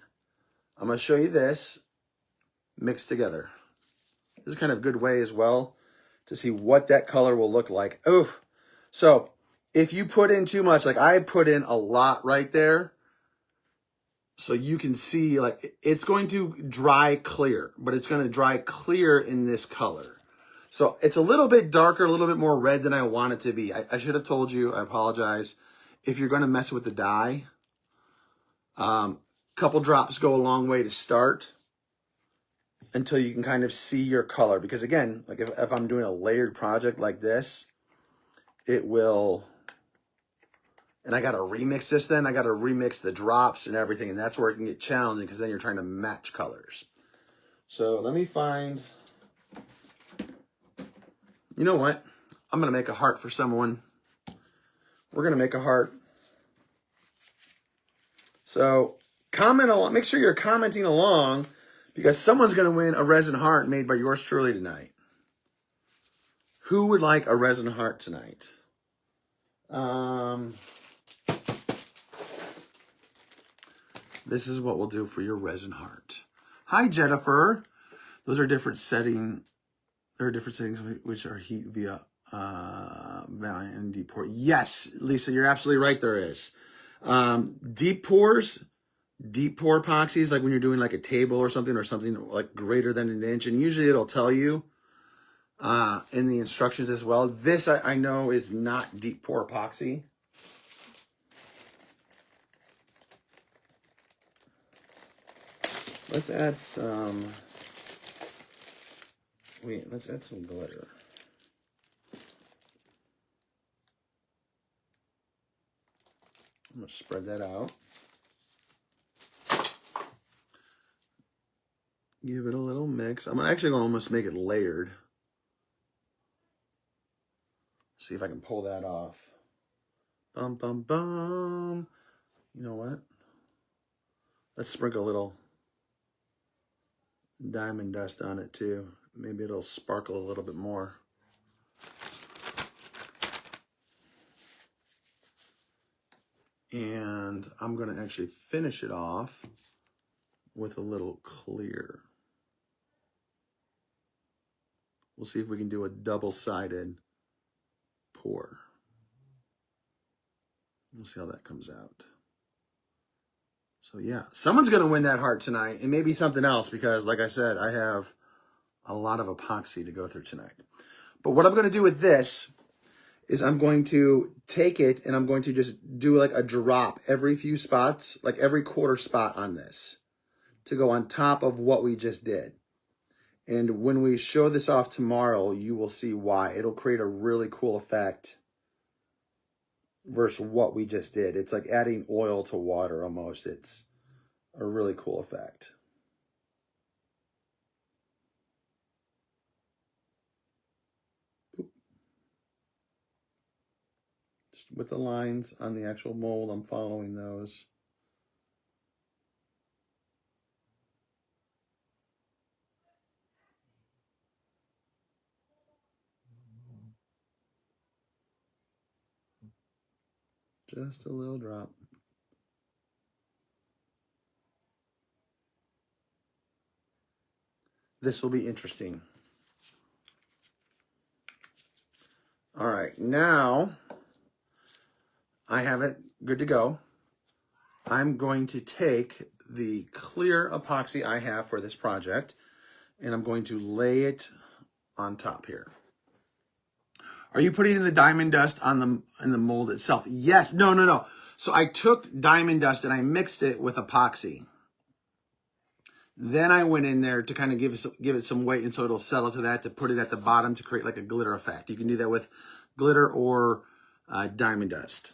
I'm going to show you this mixed together. This is kind of a good way as well to see what that color will look like. Oh, so if you put in too much, like I put in a lot right there, so you can see like it's going to dry clear, but it's going to dry clear in this color. So it's a little bit darker, a little bit more red than I want it to be. I should have told you, I apologize. If you're going to mess with the dye, couple drops go a long way to start until you can kind of see your color. Because again, like if I'm doing a layered project like this, it will, and I got to remix this then. I got to remix the drops and everything. And that's where it can get challenging because then you're trying to match colors. So let me find, you know what? I'm going to make a heart for someone. We're going to make a heart. So comment along, make sure you're commenting along because someone's going to win a resin heart made by yours truly tonight. Who would like a resin heart tonight? This is what we'll do for your resin heart. Hi, Jennifer. Those are different setting. There are different settings which are heat via and deep pour. Yes, Lisa, you're absolutely right. There is deep pour epoxies, like when you're doing like a table or something like greater than an inch, and usually it'll tell you in the instructions as well. This I know is not deep pour epoxy. Let's add some. Wait, let's add some glitter. I'm gonna spread that out. Give it a little mix. I'm actually gonna almost make it layered. See if I can pull that off. Bum, bum, bum. You know what? Let's sprinkle a little diamond dust on it too. Maybe it'll sparkle a little bit more. And I'm going to actually finish it off with a little clear. We'll see if we can do a double-sided pour. We'll see how that comes out. So yeah, someone's going to win that heart tonight, and maybe something else because, like I said, I have a lot of epoxy to go through tonight. But what I'm going to do with this is I'm going to take it and I'm going to just do like a drop every few spots, like every quarter spot on this to go on top of what we just did. And when we show this off tomorrow, you will see why. It'll create a really cool effect versus what we just did. It's like adding oil to water almost. It's a really cool effect. Just with the lines on the actual mold, I'm following those. Just a little drop. This will be interesting. All right, now I have it good to go. I'm going to take the clear epoxy I have for this project, and I'm going to lay it on top here. Are you putting in the diamond dust in the mold itself? Yes. No. So I took diamond dust and I mixed it with epoxy. Then I went in there to kind of give it some weight, and so it'll settle to that, to put it at the bottom to create like a glitter effect. You can do that with glitter or diamond dust.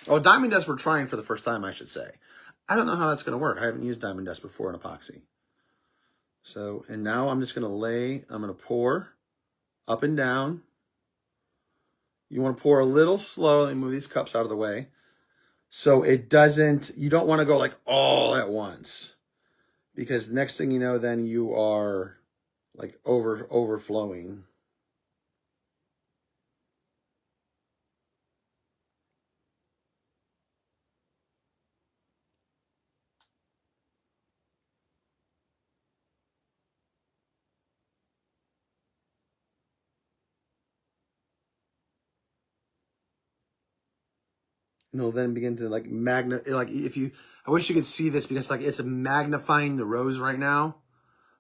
Oh, diamond dust we're trying for the first time, I should say. I don't know how that's going to work. I haven't used diamond dust before in epoxy. So, and now I'm just going to pour up and down. You want to pour a little slowly, move these cups out of the way. So it doesn't, you don't want to go like all at once. Because next thing you know, then you are like overflowing. And it'll then begin to like I wish you could see this, because like it's magnifying the rose right now.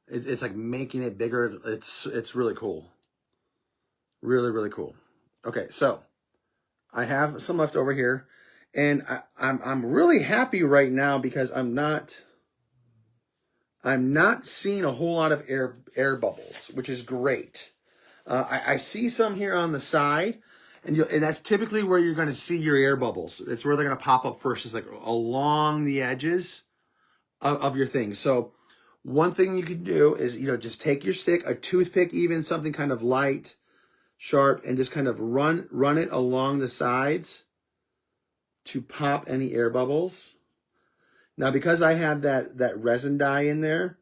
It's like making it bigger. It's really cool. Really, really cool. Okay, so I have some left over here, and I'm really happy right now because I'm not seeing a whole lot of air bubbles, which is great. I see some here on the side. And that's typically where you're going to see your air bubbles. It's where they're going to pop up first, is like along the edges of your thing. So one thing you can do is, just take your stick, a toothpick even, something kind of light, sharp, and just kind of run it along the sides to pop any air bubbles. Now, because I have that resin dye in there,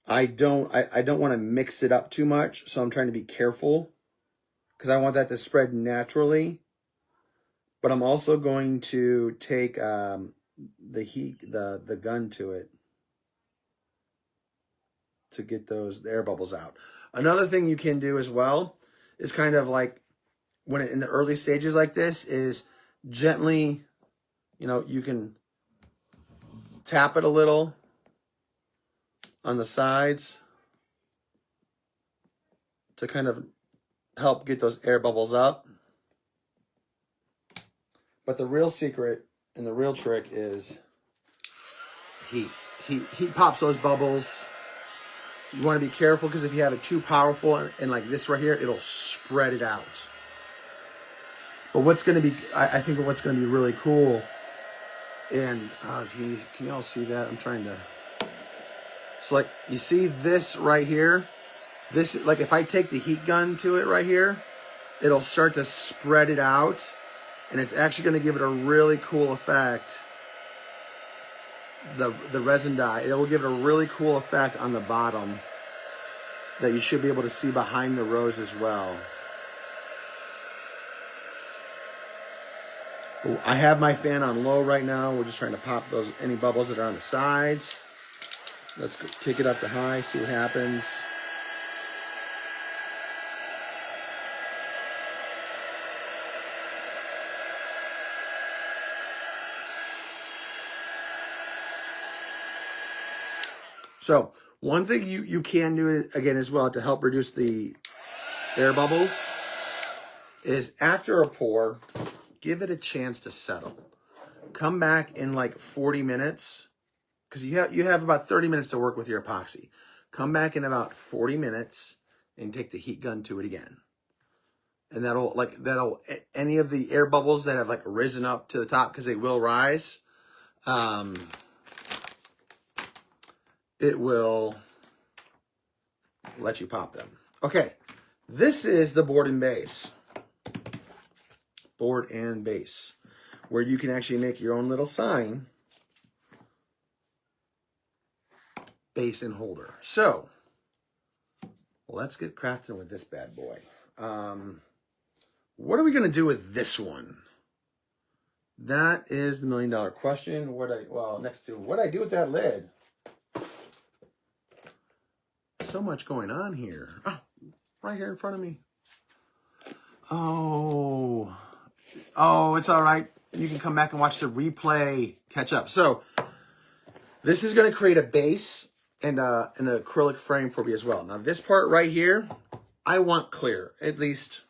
I don't want to mix it up too much. So I'm trying to be careful, because I want that to spread naturally. But I'm also going to take the gun to it to get the air bubbles out. Another thing you can do as well is kind of like in the early stages like this is gently, you can tap it a little on the sides to kind of help get those air bubbles up. But the real secret and the real trick is heat. Heat pops those bubbles. You want to be careful, because if you have it too powerful and like this right here, it'll spread it out. But what's going to be, I think what's going to be really cool, and can you all see that? I'm trying to, so like you see this right here, this, like if I take the heat gun to it right here, it'll start to spread it out, and it's actually going to give it a really cool effect. The resin dye, it will give it a really cool effect on the bottom that you should be able to see behind the rose as well. I have my fan on low right now. We're just trying to pop any bubbles that are on the sides. Let's kick it up to high, see what happens. So one thing you can do again as well to help reduce the air bubbles is, after a pour, give it a chance to settle. Come back in like 40 minutes, because you have about 30 minutes to work with your epoxy. Come back in about 40 minutes and take the heat gun to it again. And that'll any of the air bubbles that have like risen up to the top, because they will rise, it will let you pop them. Okay, this is the board and base. Board and base, where you can actually make your own little sign, base and holder. So let's get crafting with this bad boy. What are we going to do with this one? That is the $1,000,000 question. Next to what I do with that lid. So much going on here. Oh, right here in front of me. Oh, it's all right. You can come back and watch the replay, catch up. So This is going to create a base and an acrylic frame for me as well. Now this part right here, I want clear. At least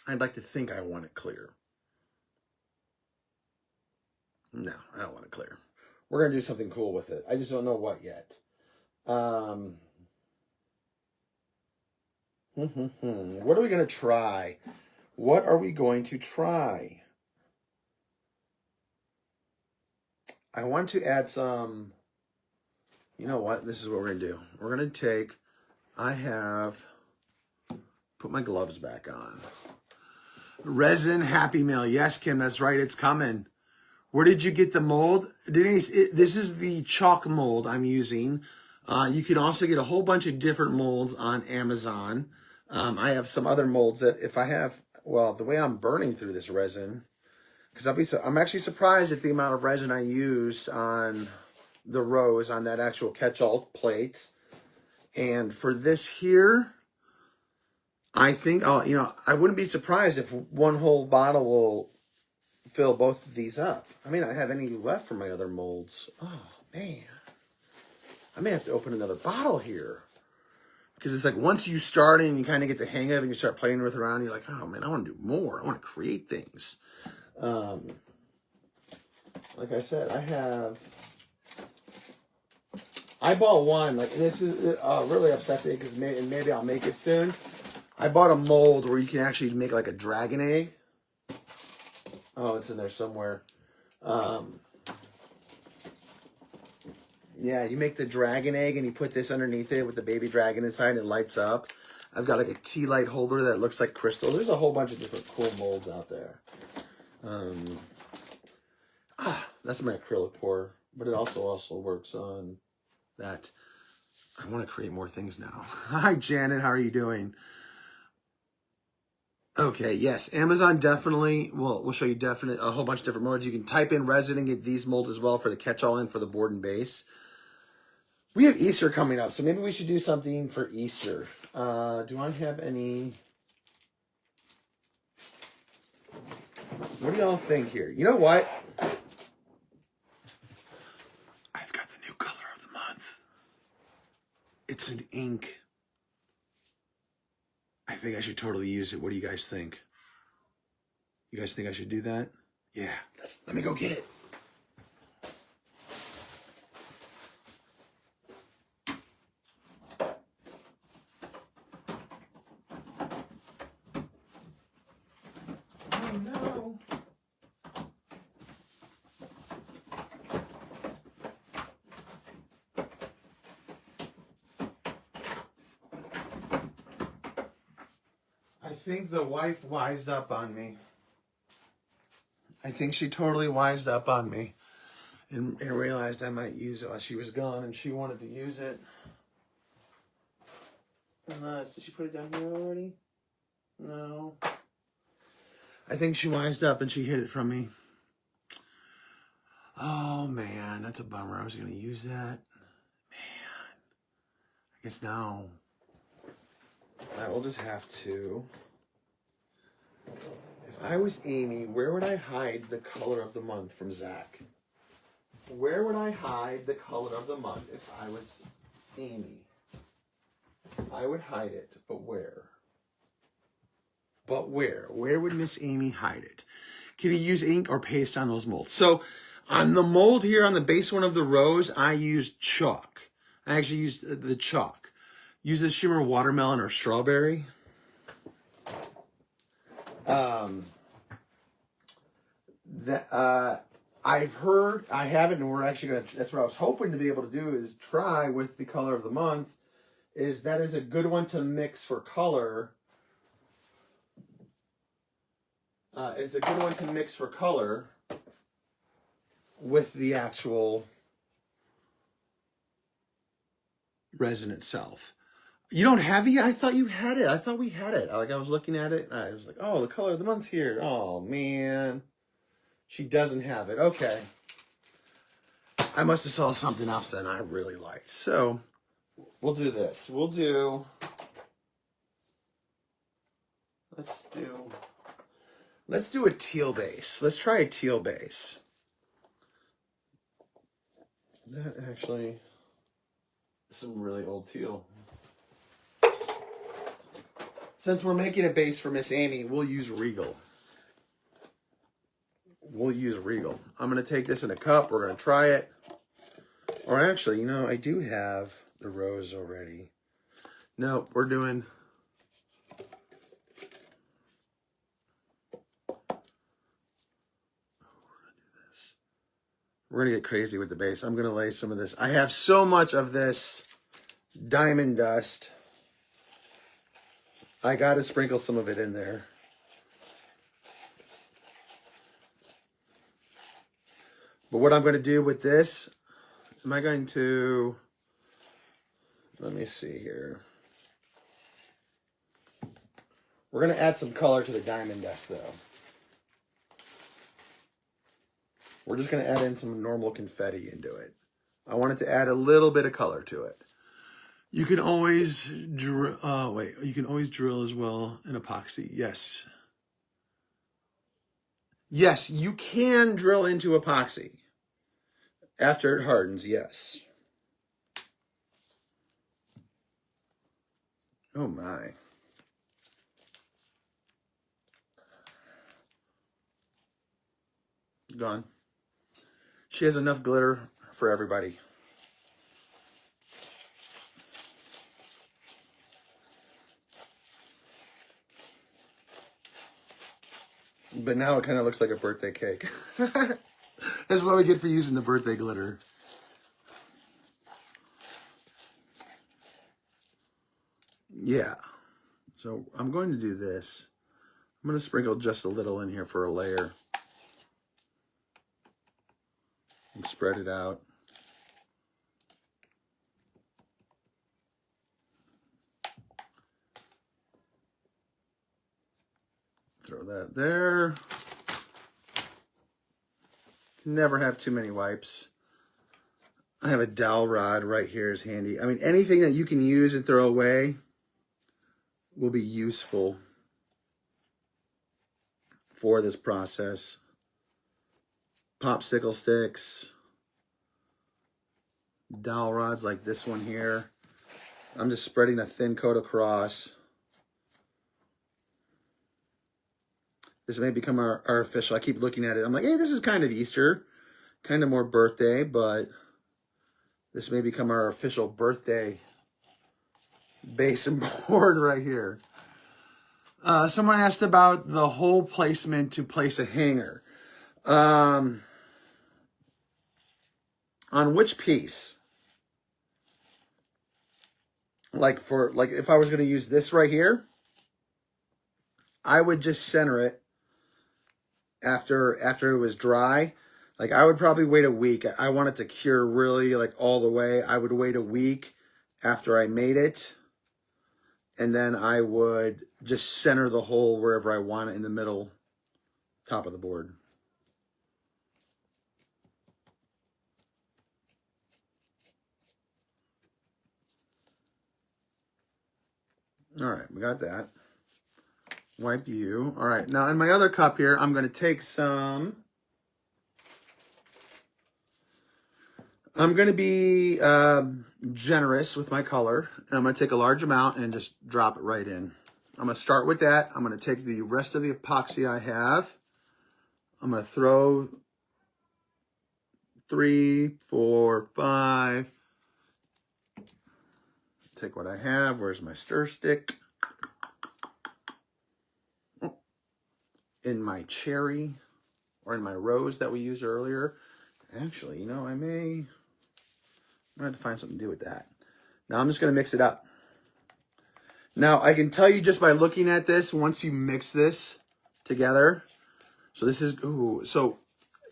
I'd like to think I want it clear. No, I don't want it clear. We're going to do something cool with it. I just don't know what yet. What are we going to try? What are we going to try? I want to add some, you know what? This is what we're going to do. We're going to take, put my gloves back on. Resin Happy Meal. Yes, Kim, that's right. It's coming. Where did you get the mold? Denise, this is the chalk mold I'm using. You can also get a whole bunch of different molds on Amazon. I have some other molds that if I have, well, the way I'm burning through this resin, because I'm actually surprised at the amount of resin I used on the rose, on that actual catch-all plate. And for this here, I think, I wouldn't be surprised if one whole bottle will fill both of these up. I may not have any left for my other molds. Oh, man. I may have to open another bottle here. Because it's like once you start and you kind of get the hang of it and you start playing with around, you're like, oh, man, I want to do more. I want to create things. Like I said, I bought one. Like, this is really upsetting because maybe I'll make it soon. I bought a mold where you can actually make like a dragon egg. Oh, it's in there somewhere. Yeah, you make the dragon egg and you put this underneath it with the baby dragon inside and it lights up. I've got like a tea light holder that looks like crystal. There's a whole bunch of different cool molds out there. That's my acrylic pour, but it also works on that. I want to create more things now. Hi, Janet. How are you doing? Okay, yes, Amazon definitely will show you a whole bunch of different molds. You can type in resin and get these molds as well for the catch-all and for the board and base. We have Easter coming up, so maybe we should do something for Easter. Do I have any? What do y'all think here? You know what? I've got the new color of the month. It's an ink. I think I should totally use it. What do you guys think? You guys think I should do that? Yeah, let me go get it. Oh no. I think the wife wised up on me. I think she totally wised up on me and realized I might use it while she was gone and she wanted to use it. Did she put it down here already? No. I think she wised up and she hid it from me. Oh man, that's a bummer. I was going to use that. Man. I guess now I will just have to. If I was Amy, where would I hide the color of the month from Zach? Where would I hide the color of the month if I was Amy? I would hide it, but where? But where? Where would Miss Amy hide it? Can you use ink or paste on those molds? So on the mold here, on the base one of the rose, I used chalk. I actually used the chalk. Use the shimmer watermelon or strawberry. I've heard, I haven't, and we're actually going to, that's what I was hoping to be able to do is try with the color of the month, is that is a good one to mix for color. It's a good one to mix for color with the actual resin itself. You don't have it yet? I thought you had it. I thought we had it. Like I was looking at it and I was like, oh, the color of the month's here. Oh man. She doesn't have it. Okay. I must have saw something else that I really liked. So we'll do this. Let's do a teal base. Let's try a teal base. That actually is some really old teal. Since we're making a base for Miss Amy, we'll use Regal. We'll use Regal. I'm going to take this in a cup. We're going to try it. Or actually, you know, I do have the rose already. No, we're doing... We're going to get crazy with the base. I'm going to lay some of this. I have so much of this diamond dust. I got to sprinkle some of it in there. But what I'm going to do with this, am I going to, let me see here. We're going to add some color to the diamond dust though. We're just going to add in some normal confetti into it. I wanted to add a little bit of color to it. You can always drill, you can always drill as well in epoxy. Yes. Yes, you can drill into epoxy after it hardens, yes. Oh my. Gone. She has enough glitter for everybody. But now it kind of looks like a birthday cake. That's what we get for using the birthday glitter. Yeah. So I'm going to do this. I'm going to sprinkle just a little in here for a layer. And spread it out. Throw that there. Never have too many wipes. I have a dowel rod right here is handy. I mean, anything that you can use and throw away will be useful for this process. Popsicle sticks, dowel rods like this one here. I'm just spreading a thin coat across. This may become our official. I keep looking at it. I'm like, hey, this is kind of Easter, kind of more birthday, but this may become our official birthday base and board right here. Someone asked about the hole placement to place a hanger. On which piece? Like if I was going to use this right here, I would just center it after it was dry. Like I would probably wait a week. I want it to cure really like all the way. I would wait a week after I made it. And then I would just center the hole wherever I want it in the middle, top of the board. All right, we got that. Wipe you. All right, now in my other cup here, I'm going to take some. I'm going to be generous with my color, and I'm going to take a large amount and just drop it right in. I'm going to start with that. I'm going to take the rest of the epoxy I have. I'm going to throw 3, 4, 5. Take what I have. Where's my stir stick? In my cherry or in my rose that we used earlier. Actually, you know, I'm going to have to find something to do with that. Now I'm just going to mix it up. Now I can tell you just by looking at this, once you mix this together, so this is, ooh, so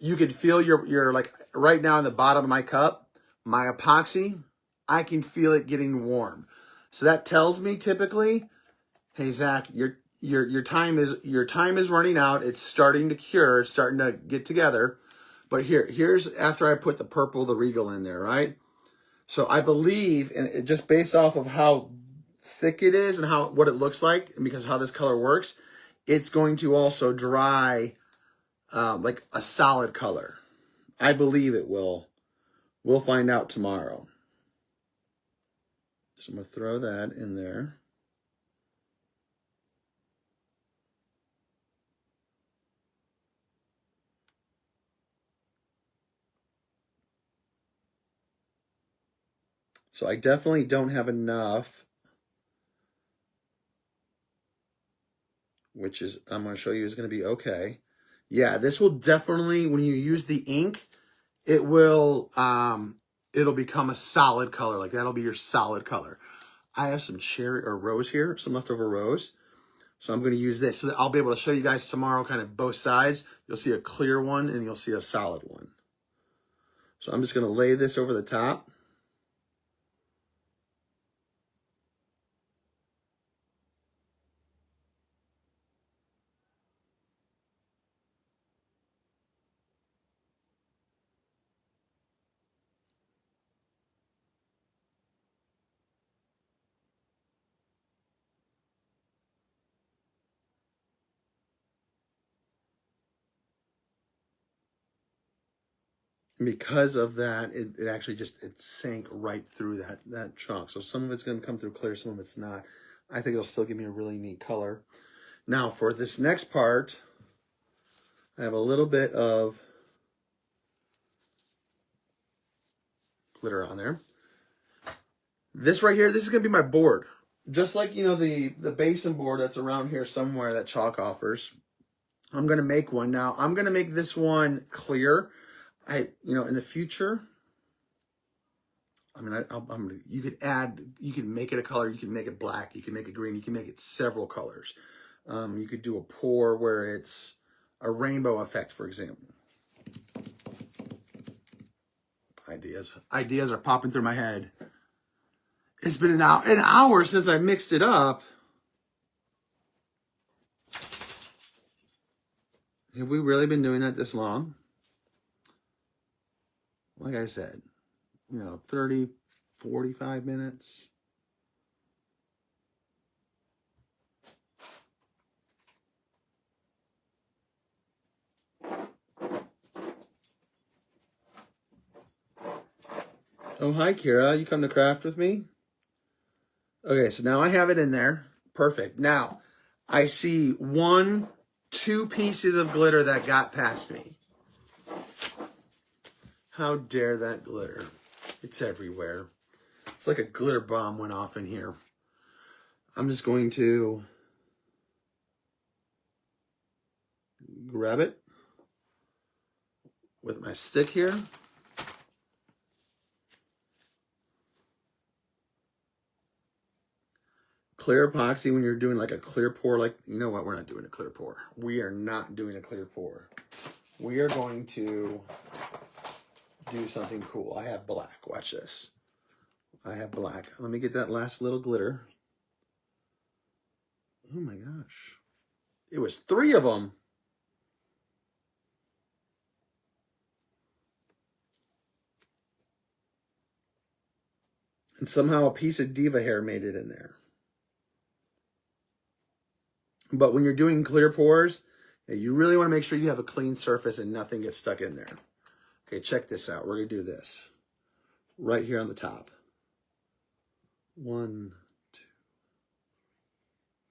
you could feel your like right now in the bottom of my cup, my epoxy, I can feel it getting warm. So that tells me typically, hey Zach, your time is running out. It's starting to cure, it's starting to get together. But here's after I put the purple, the Regal in there, right? So I believe, and just based off of how thick it is and what it looks like, and because how this color works, it's going to also dry like a solid color. I believe it will We'll find out tomorrow. So I'm going to throw that in there. So I definitely don't have enough, which is, I'm going to show you is going to be okay. Yeah, this will definitely, when you use the ink, it will, it'll become a solid color. Like that'll be your solid color. I have some cherry or rose here, some leftover rose. So I'm going to use this so that I'll be able to show you guys tomorrow kind of both sides. You'll see a clear one and you'll see a solid one. So I'm just going to lay this over the top. Because of that, it actually just, it sank right through that chunk. So some of it's going to come through clear, some of it's not. I think it'll still give me a really neat color. Now for this next part, I have a little bit of glitter on there. This right here, this is going to be my board. Just like, you know, the basin board that's around here somewhere that chalk offers. I'm going to make one. Now, I'm going to make this one clear. You know, in the future, I mean, you could make it a color, you can make it black, you can make it green, you can make it several colors. You could do a pour where it's a rainbow effect, for example. Ideas are popping through my head. It's been an hour since I mixed it up. Have we really been doing that this long? Like I said, you know, 30, 45 minutes. Oh, hi, Kira. You come to craft with me? Okay, so now I have it in there. Perfect. Now, I see 2 pieces of glitter that got past me. How dare that glitter? It's everywhere. It's like a glitter bomb went off in here. I'm just going to grab it with my stick here. Clear epoxy, when you're doing like a clear pour, like, you know what? We're not doing a clear pour. We are not doing a clear pour. We are going to do something cool. I have black. Watch this. I have black. Let me get that last little glitter. Oh my gosh. It was 3 of them. And somehow a piece of diva hair made it in there. But when you're doing clear pours, you really want to make sure you have a clean surface and nothing gets stuck in there. Okay, check this out. We're going to do this right here on the top. 1, 2,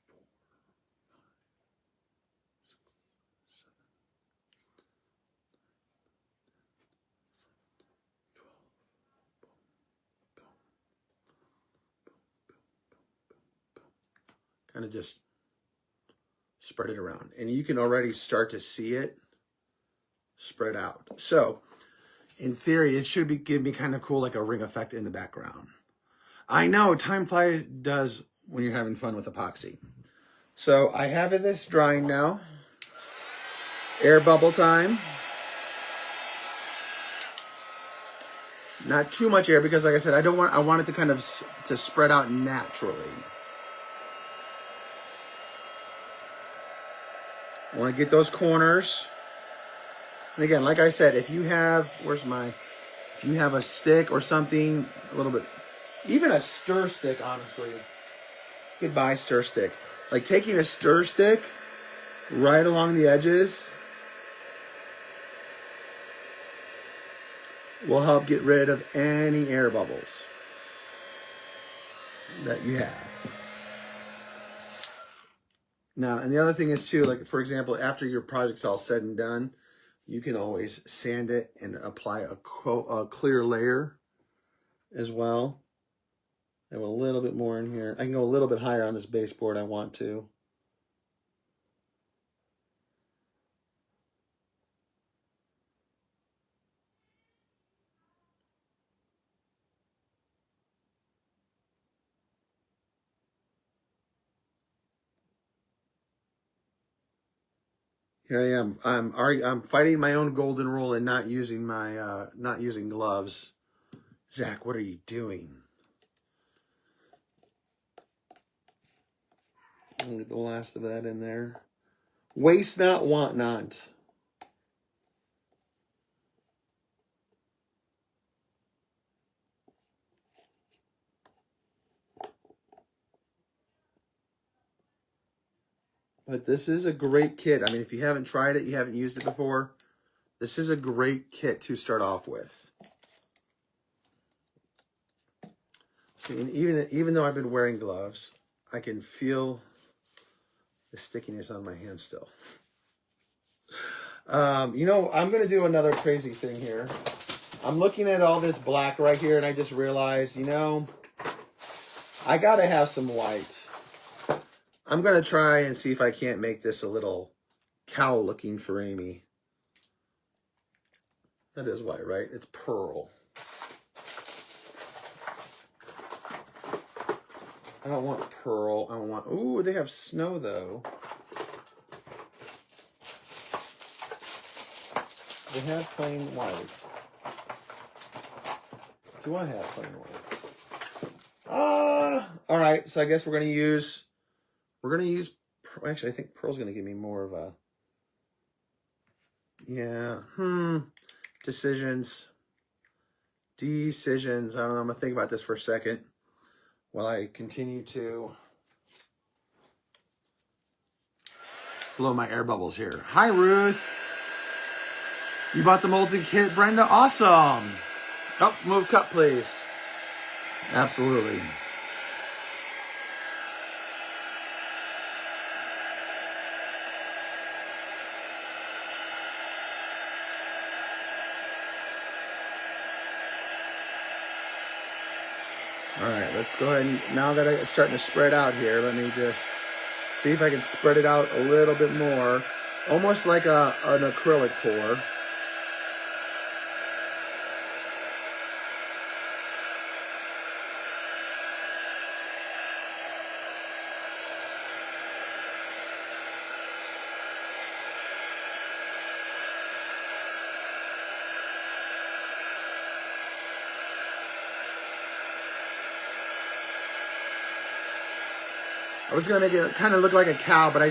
4, 5, 6, 7, 12. Kind of just spread it around. And you can already start to see it spread out. So, in theory, it should give me kind of cool, like a ring effect in the background. I know, time flies does when you're having fun with epoxy. So, I have this drying now. Air bubble time. Not too much air because, like I said, I want it to kind of to spread out naturally. I want to get those corners. And again, like I said, if you have, if you have a stick or something, a little bit, even a stir stick, honestly, you could buy a stir stick. Like taking a stir stick right along the edges will help get rid of any air bubbles that you have. Now, and the other thing is too, like for example, after your project's all said and done, you can always sand it and apply a clear layer as well. I have a little bit more in here. I can go a little bit higher on this baseboard I want to. Here I am. I'm fighting my own golden rule and not using my not using gloves. Zach, what are you doing? I'll get the last of that in there. Waste not, want not. But this is a great kit. I mean, if you haven't tried it, you haven't used it before, this is a great kit to start off with. See, and even though I've been wearing gloves, I can feel the stickiness on my hand still. You know, I'm going to do another crazy thing here. I'm looking at all this black right here, and I just realized, you know, I got to have some white. I'm going to try and see if I can't make this a little cow looking for Amy. That is white, right? It's pearl. I don't want pearl. I don't want... Ooh, they have snow, though. They have plain white. Do I have plain white? All right, so I guess we're going to use... Actually, I think pearl's going to give me more of a... Yeah. Decisions. I don't know. I'm going to think about this for a second while I continue to blow my air bubbles here. Hi, Ruth. You bought the molds and kit, Brenda? Awesome. Oh, move cup, please. Absolutely. All right, let's go ahead and, now that it's starting to spread out here, let me just see if I can spread it out a little bit more. Almost like an acrylic pour. I was gonna make it kind of look like a cow, but I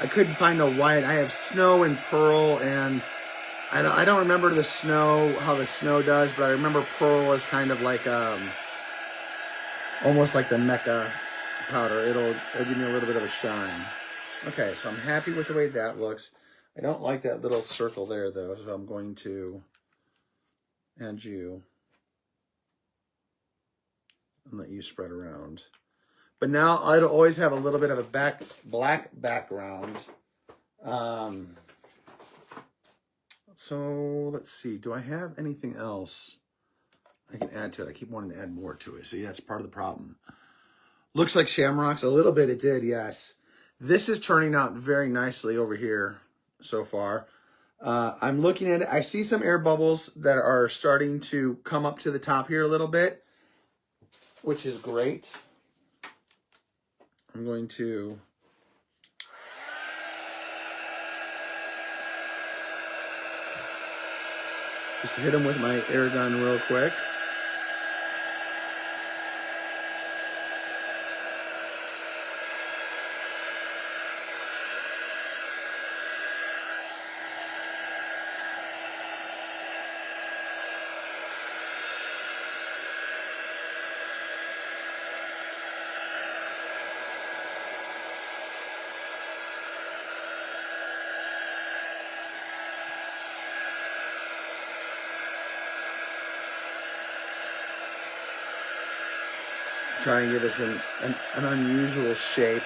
couldn't find the white. I have snow and pearl, and I don't remember the snow, how the snow does, but I remember pearl is kind of like almost like the Mecca powder. It'll give me a little bit of a shine. Okay, so I'm happy with the way that looks. I don't like that little circle there though, so I'm going to add you and let you spread around. But now I'd always have a little bit of a black background. So let's see. Do I have anything else I can add to it? I keep wanting to add more to it. See, that's part of the problem. Looks like shamrocks. A little bit it did, yes. This is turning out very nicely over here so far. I'm looking at it. I see some air bubbles that are starting to come up to the top here a little bit, which is great. I'm going to just hit them with my air gun real quick. try and give us an unusual shape.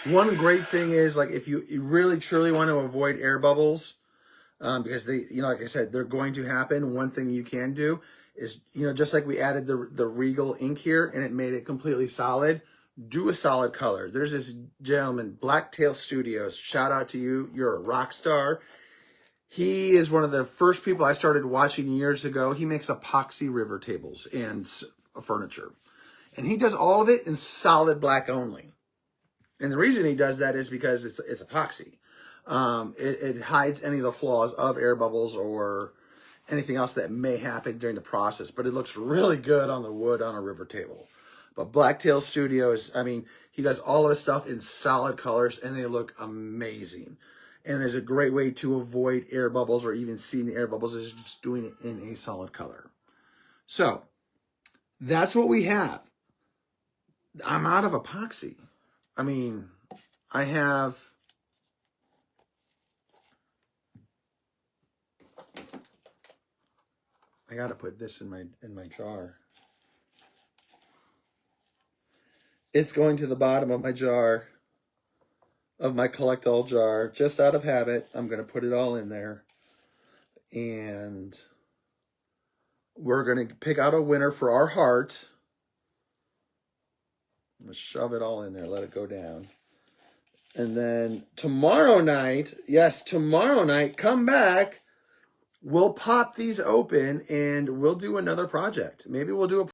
One great thing is, like, if you really truly want to avoid air bubbles, because they, like I said, they're going to happen. One thing you can do is, just like we added the Regal ink here and it made it completely solid, do a solid color. There's this gentleman, Blacktail Studios. Shout out to you. You're a rock star. He is one of the first people I started watching years ago. He makes epoxy river tables and furniture. And he does all of it in solid black only. And the reason he does that is because it's epoxy. It hides any of the flaws of air bubbles or anything else that may happen during the process. But it looks really good on the wood on a river table. But Blacktail Studios, I mean, he does all of his stuff in solid colors, and they look amazing. And there's a great way to avoid air bubbles or even seeing the air bubbles is just doing it in a solid color. So that's what we have. I'm out of epoxy. I mean, I got to put this in my jar. It's going to the bottom of my jar, of my collect all jar, just out of habit. I'm going to put it all in there. And we're going to pick out a winner for our heart. I'm going to shove it all in there, let it go down. And then tomorrow night, yes, tomorrow night, come back. We'll pop these open and we'll do another project. Maybe we'll do a